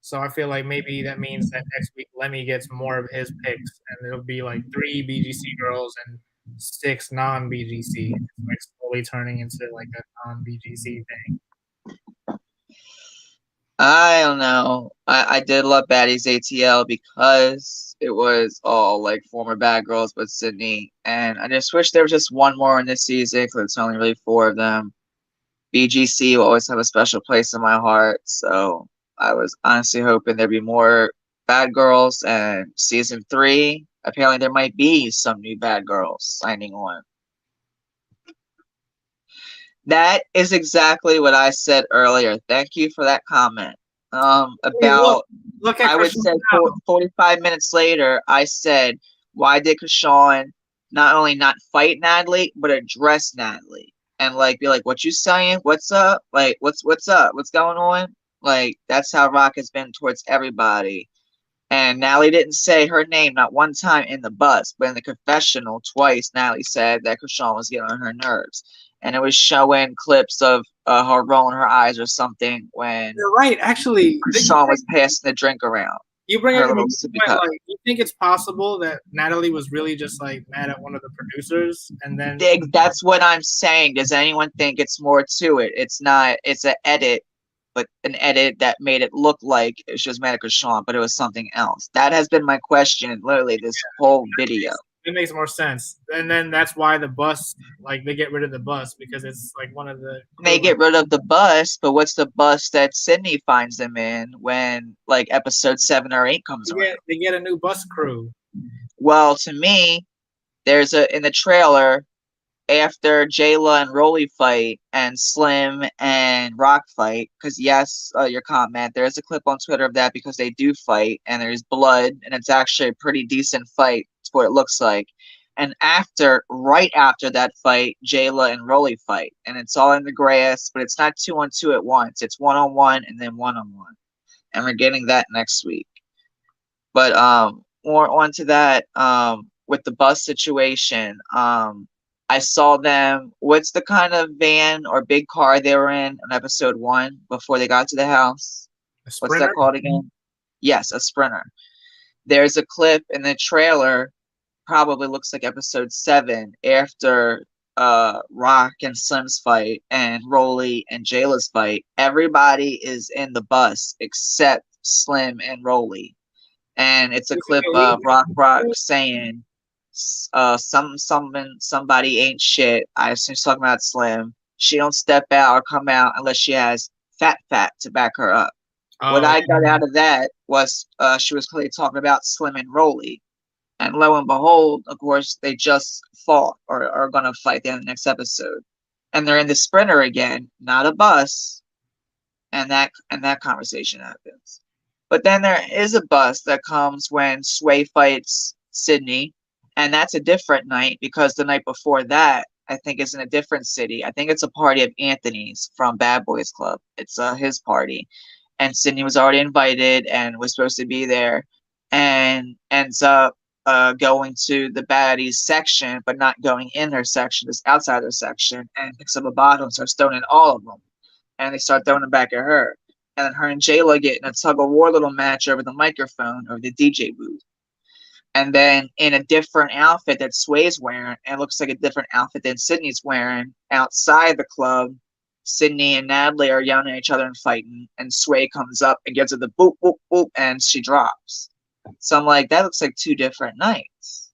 So I feel like maybe that means that next week Lemmy gets more of his picks, and it'll be like 3 BGC girls and 6 non-BGC. It's like slowly turning into like a non-BGC thing. I don't know. I did love Baddies ATL because it was all like former bad girls with Sydney, and I just wish there was just one more in this season because it's only really 4 of them. BGC will always have a special place in my heart. So I was honestly hoping there'd be more Bad Girls. And season 3, apparently there might be some new Bad Girls signing on. That is exactly what I said earlier. Thank you for that comment. About, look at I would Christian say 45 minutes later, I said, why did Krishan not only not fight Natalie, but address Natalie? And like be like, what you saying? What's up? Like, what's up? What's going on? Like, that's how Rock has been towards everybody. And Natalie didn't say her name not one time in the bus, but in the confessional twice, Natalie said that Krishan was getting on her nerves. And it was showing clips of her rolling her eyes or something when You're right. Actually, Krishan was passing the drink around. you bring her up a little good sippy point. cup. Like, you think it's possible that Natalie was really just like mad at one of the producers, and then That's what I'm saying. Does anyone think it's more to it? It's not. It's an edit, but an edit that made it look like it's just mad at Krishan, but it was something else. That has been my question, literally this whole video. it makes more sense. And then that's why the bus, like, they get rid of the bus because it's like one of the. They get rid of the bus, but what's the bus that Sydney finds them in when like episode 7 or 8 comes around? They get a new bus crew. Well, to me, there's in the trailer after Jayla and Rolly fight and Slim and Rock fight, because yes, your comment, there's a clip on Twitter of that because they do fight and there's blood and it's actually a pretty decent fight. It's what it looks like. And right after that fight, Jayla and Rolly fight, and it's all in the grass, but it's not 2-on-2 at once. It's 1-on-1 and then 1-on-1, and we're getting that next week. But more onto that with the bus situation. I saw them. What's the kind of van or big car they were in episode 1 before they got to the house? What's that called again? Yes, a Sprinter. There's a clip in the trailer, probably looks like episode 7, after Rock and Slim's fight and Rolly and Jayla's fight. Everybody is in the bus except Slim and Rolly. And it's a clip of Rock saying, somebody ain't shit. I assume she's talking about Slim. She don't step out or come out unless she has fat to back her up. What I got out of that was she was clearly talking about Slim and Rolly. And lo and behold, of course, they just fought or are going to fight in the next episode. And they're in the Sprinter again, not a bus. And that conversation happens. But then there is a bus that comes when Sway fights Sydney. And that's a different night because the night before that, I think, is in a different city. I think it's a party of Anthony's from Bad Boys Club. It's his party. And Sydney was already invited and was supposed to be there and ends up going to the Baddies section, but not going in their section, just outside their section, and picks up a bottle and starts throwing at all of them. And they start throwing it back at her. And then her and Jayla get in a tug-of-war little match over the microphone or the DJ booth. And then in a different outfit that Sway's wearing, and it looks like a different outfit than Sydney's wearing, outside the club, Sydney and Natalie are yelling at each other and fighting, and Sway comes up and gives her the boop, boop, boop, and she drops. So I'm like, that looks like 2 different nights.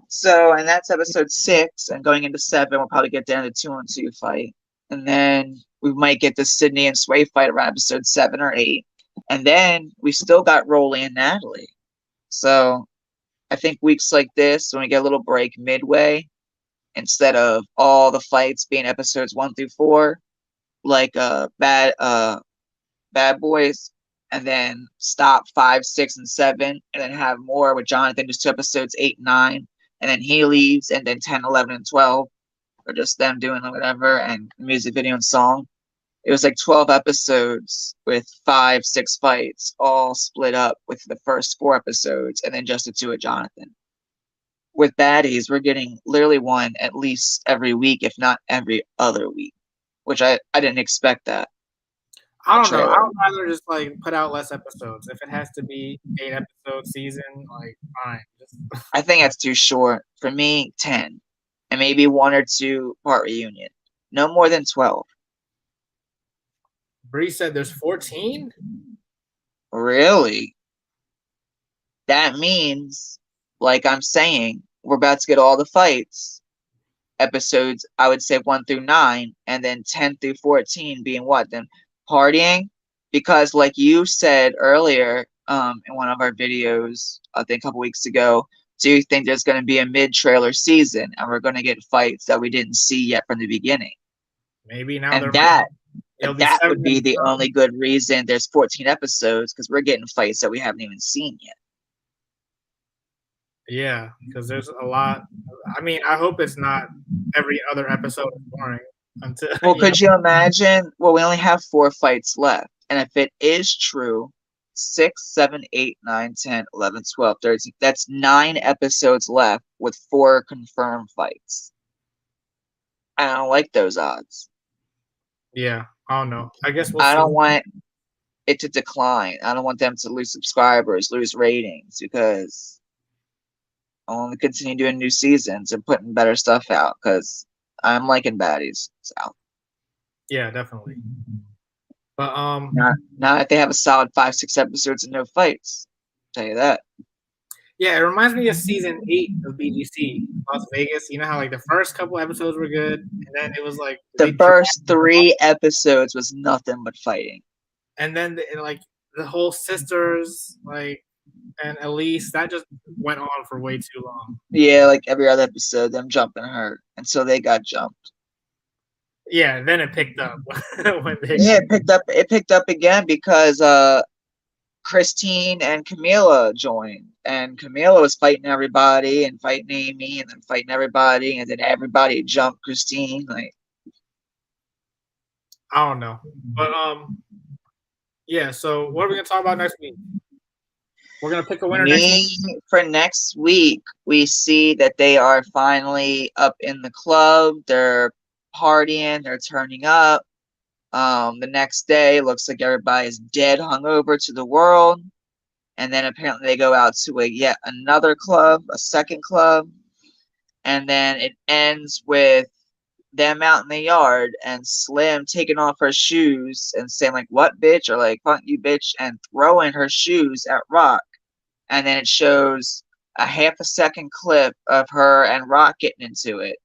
So, and that's episode 6, and going into 7, we'll probably get down to 2-on-2 fight. And then we might get the Sydney and Sway fight around episode 7 or 8. And then we still got Rolly and Natalie. So I think weeks like this, when we get a little break midway, instead of all the fights being episodes 1 through 4, like Bad Boys, and then stop 5, 6, and 7, and then have more with Jonathan, just 2 episodes 8 and 9, and then he leaves, and then 10, 11, and 12, or just them doing whatever, and music video and song. It was like 12 episodes with 5, 6 fights, all split up with the first 4 episodes, and then just the 2 with Jonathan. With Baddies, we're getting literally one at least every week, if not every other week, which I didn't expect that. I don't know. I would rather just like put out less episodes. If it has to be 8 episode season, like fine. I think that's too short. For me, 10. And maybe 1 or 2 part reunion. No more than 12. Bree said there's 14? Really? That means, like I'm saying, we're about to get all the fights episodes, I would say 1 through 9, and then 10 through 14 being what? Then partying? Because like you said earlier, in one of our videos, I think a couple weeks ago, do you think there's going to be a mid-trailer season and we're going to get fights that we didn't see yet from the beginning? Maybe now And it'll be that 7 would be the episodes. only good reason there's 14 episodes, because we're getting fights that we haven't even seen yet. Yeah, because there's a lot. I mean, I hope it's not every other episode is boring. Until Well, you know, could you imagine? Well, we only have 4 fights left. And if it is true, 6, 7, 8, 9, 10, 11, 12, 13, that's 9 episodes left with 4 confirmed fights. I don't like those odds. yeah, I don't know. I guess we'll I see. don't want it to decline. I don't want them to lose subscribers, lose ratings, because I want to continue doing new seasons and putting better stuff out, because I'm liking Baddies. So Yeah, definitely. But now if they have a solid 5, 6 episodes and no fights, I'll tell you that. yeah, it reminds me of season 8 of BGC Las Vegas. You know how like the first couple episodes were good, and then it was like The first 3 episodes was nothing but fighting. and then like the whole sisters like and Elise that just went on for way too long. Yeah, like every other episode, them jumping her, and so they got jumped. Yeah, then it picked up when they Yeah, it picked up again because Christine and Camila joined, and Camila was fighting everybody and fighting Amy and then fighting everybody, and then everybody jumped Christine. Like, I don't know, but yeah. So what are we gonna talk about next week? We're gonna pick a winner next week. For next week, we see that they are finally up in the club. They're partying. They're turning up. The next day, looks like everybody's dead hungover to the world. And then apparently they go out to yet another club, a second club. And then it ends with them out in the yard and Slim taking off her shoes and saying like, "What, bitch?" or like, "Fuck you, bitch," and throwing her shoes at Rock. And then it shows a half a second clip of her and Rock getting into it.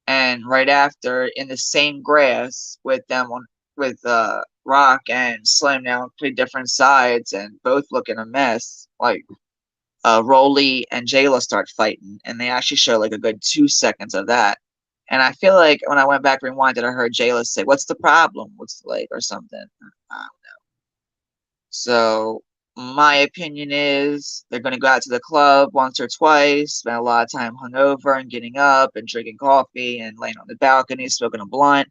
And right after, in the same grass with them with Rock and Slim now play different sides and both looking a mess. Like Rolly and Jayla start fighting, and they actually show like a good 2 seconds of that. And I feel like when I went back and rewinded, I heard Jayla say, "What's the problem?" What's like or something. I don't know. So my opinion is they're going to go out to the club once or twice, spend a lot of time hungover and getting up and drinking coffee and laying on the balcony, smoking a blunt,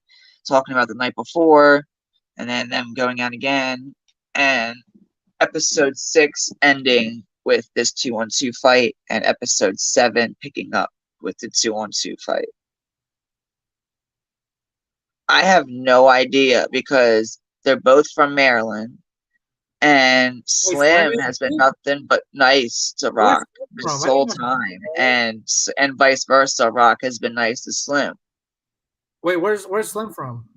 talking about the night before, and then them going out again. And episode 6 ending with this 2-on-2 fight, and episode 7 picking up with the 2-on-2 fight. I have no idea because they're both from Maryland. And Slim has been nothing but nice to Rock this whole time, and vice versa. Rock has been nice to Slim. Wait, where's Slim from?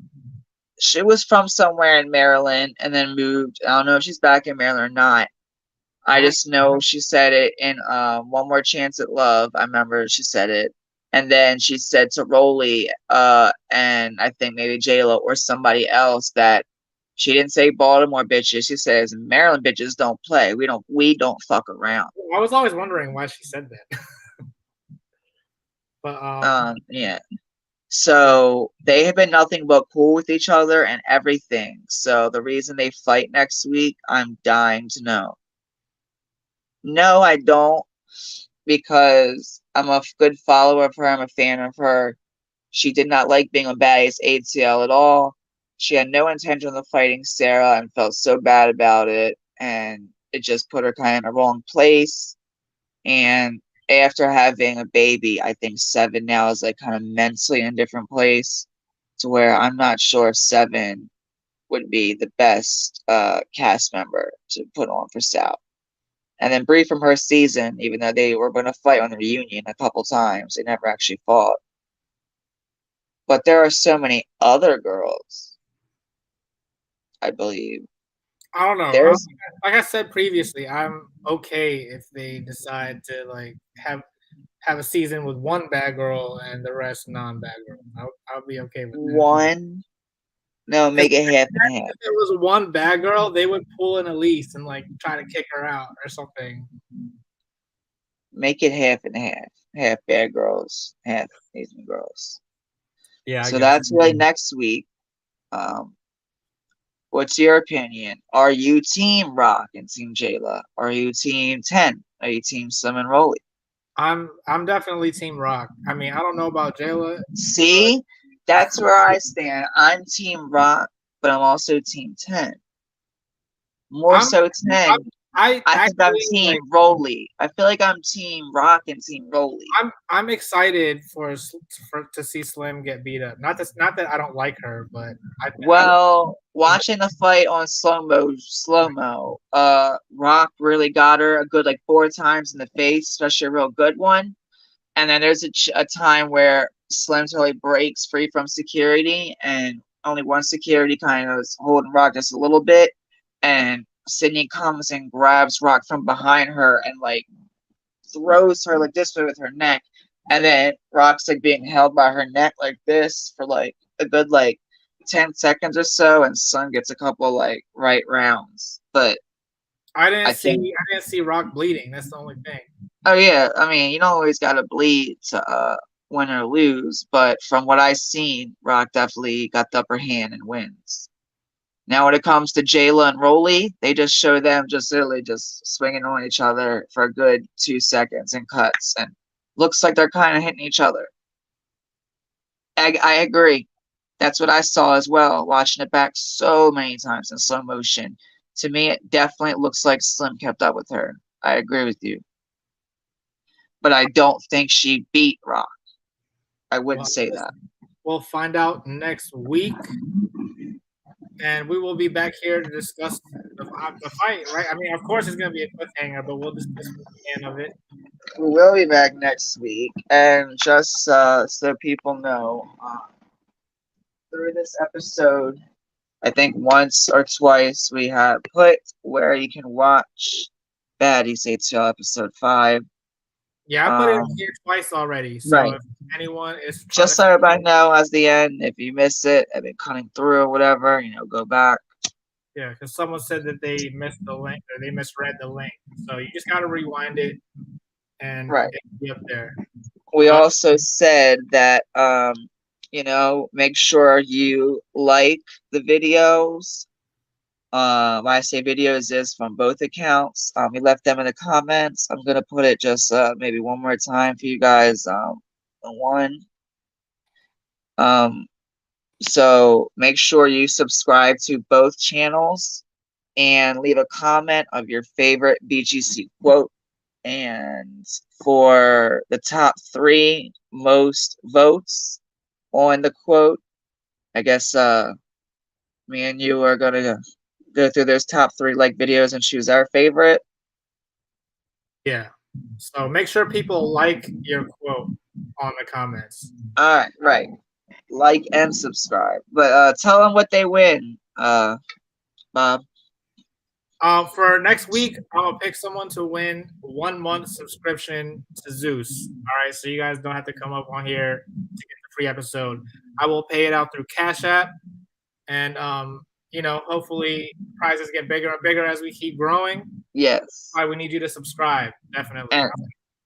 She was from somewhere in Maryland and then moved. I don't know if she's back in Maryland or not. I just know she said it in One More Chance at Love. I remember she said it. And then she said to Rolly, and I think maybe Jayla or somebody else, that she didn't say Baltimore bitches. She says Maryland bitches don't play. We don't fuck around. I was always wondering why she said that. But yeah. So they have been nothing but cool with each other and everything. So the reason they fight next week, I'm dying to know. No, I don't, because I'm a good follower of her. I'm a fan of her. She did not like being on Baddies ATL at all. She had no intention of fighting Sarah and felt so bad about it. And it just put her kind of in a wrong place. And after having a baby, I think 7 now is like kind of mentally in a different place, to where I'm not sure if 7 would be the best cast member to put on for South. And then Bree from her season, even though they were going to fight on the reunion a couple times, they never actually fought. But there are so many other girls, I believe. I don't know. Like I said previously, I'm okay if they decide to like have have a season with one bad girl and the rest non-bad girl. I'll be okay with that. One. No, make it half and half. If there was one bad girl, they would pull in Elise and like try to kick her out or something. Make it half and half. Half bad girls, half Asian girls. Yeah. So that's really next week. What's your opinion? Are you Team Rock and Team Jayla? Are you Team 10? Are you Team Slim and Rolly? I'm definitely Team Rock. I mean, I don't know about Jayla. See, that's where I stand. I'm Team Rock, but I'm also Team 10. More so 10. I think I'm Team Rolly. I feel like I'm Team Rock and Team Rolly. I'm excited to see Slim get beat up. Not that I don't like her, but watching the fight on slow mo, Rock really got her a good like 4 times in the face, especially a real good one. And then there's a time where Slim totally breaks free from security, and only one security kind of is holding Rock just a little bit, and Sydney comes and grabs Rock from behind her and like throws her like this way with her neck, and then Rock's like being held by her neck like this for like a good like 10 seconds or so, and Slim gets a couple like right rounds. But I didn't see Rock bleeding. That's the only thing. Oh yeah, I mean you don't always gotta bleed to win or lose, but from what I've seen, Rock definitely got the upper hand and wins. Now, when it comes to Jayla and Rolly, they just show them just literally just swinging on each other for a good 2 seconds and cuts, and looks like they're kind of hitting each other. I agree. That's what I saw as well, watching it back so many times in slow motion. To me, it definitely looks like Slim kept up with her. I agree with you. But I don't think she beat Rock. I wouldn't say that. We'll find out next week. And we will be back here to discuss the fight, right? I mean, of course, it's going to be a cliffhanger, but we'll discuss the end of it. We will be back next week. And just so people know, through this episode, I think once or twice we have put where you can watch Baddies HL episode 5. Yeah, I put it here twice already. So right. If anyone is just so everybody know, as the end, if you miss it, I've been cutting through or whatever, go back. Yeah, because someone said that they missed the link or they misread the link. So you just got to rewind it and it'll be up there. We also said that, make sure you like the videos. When I say videos is from both accounts. We left them in the comments. I'm gonna put it just maybe one more time for you guys. One. So make sure you subscribe to both channels and leave a comment of your favorite BGC quote. And for the top 3 most votes on the quote, I guess me and you are gonna go through those top 3 like videos and choose our favorite. Yeah. So make sure people like your quote on the comments. All right, right. Like and subscribe. But tell them what they win, Bob. For next week, I'm gonna pick someone to win 1 month subscription to Zeus. All right, so you guys don't have to come up on here to get the free episode. I will pay it out through Cash App, and hopefully prizes get bigger and bigger as we keep growing. Yes. All right, we need you to subscribe, definitely.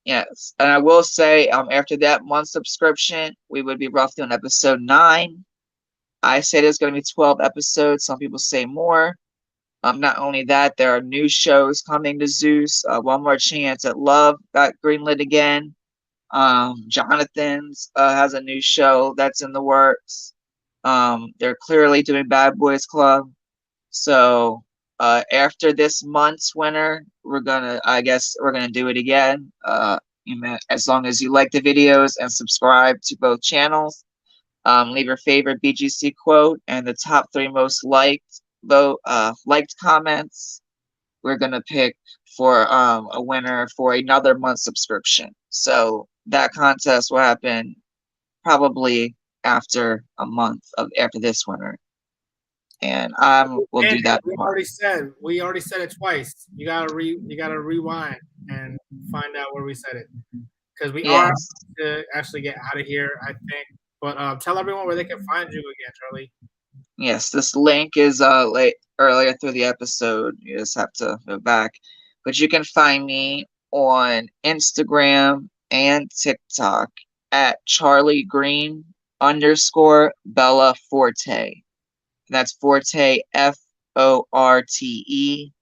Yes, and I will say, after that month subscription, we would be roughly on episode 9. I say there's going to be 12 episodes. Some people say more. Not only that, there are new shows coming to Zeus. One More Chance at Love got greenlit again. Jonathan's has a new show that's in the works. They're clearly doing Bad Boys Club. So after this month's winner, we're gonna do it again. As long as you like the videos and subscribe to both channels. Leave your favorite BGC quote and the top 3 most liked comments. We're gonna pick for a winner for another month subscription. So that contest will happen probably after a month after this winner. And we'll do that. We already said it twice. You gotta rewind and find out where we said it. because we are Yes. to actually get out of here, I think. But tell everyone where they can find you again, Charlie. Yes, this link is late earlier through the episode. You just have to go back. But you can find me on Instagram and TikTok at Charlie Green _ Bella Forte. That's Forte FORTE.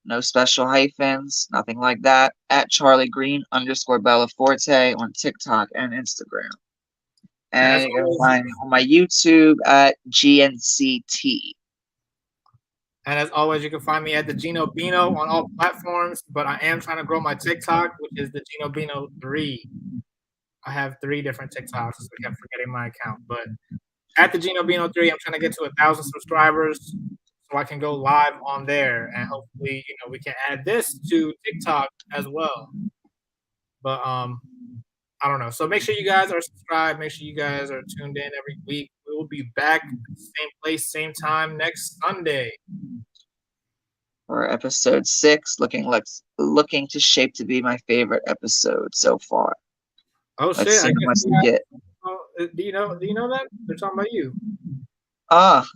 No special hyphens, nothing like that. At Charlie Green _ Bella Forte on TikTok and Instagram. And And as you can always, find me on my YouTube at GNCT. And as always, you can find me at the Gino Bino on all platforms. But I am trying to grow my TikTok, which is the Gino Bino 3. I have 3 different TikToks. So I kept forgetting my account. But at the Gino Bino 3, I'm trying to get to 1,000 subscribers so I can go live on there. And hopefully, we can add this to TikTok as well. But I don't know. So make sure you guys are subscribed. Make sure you guys are tuned in every week. We will be back same place, same time next Sunday. For episode 6, looking to shape to be my favorite episode so far. Oh Let's shit! see how much we get. Do you know that they're talking about you?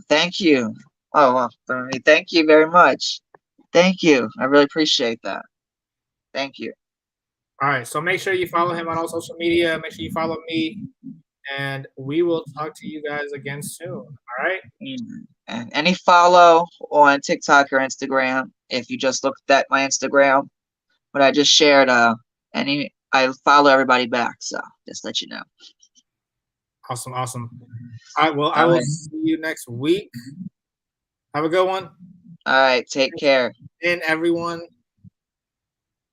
Thank you. Oh, well, thank you very much. Thank you. I really appreciate that. Thank you. All right. So make sure you follow him on all social media. Make sure you follow me, and we will talk to you guys again soon. All right. And any follow on TikTok or Instagram. If you just looked at my Instagram, what I just shared, I follow everybody back. So just let you know. Awesome. All right. Well, I will see you next week. Have a good one. All right. Take care. And everyone.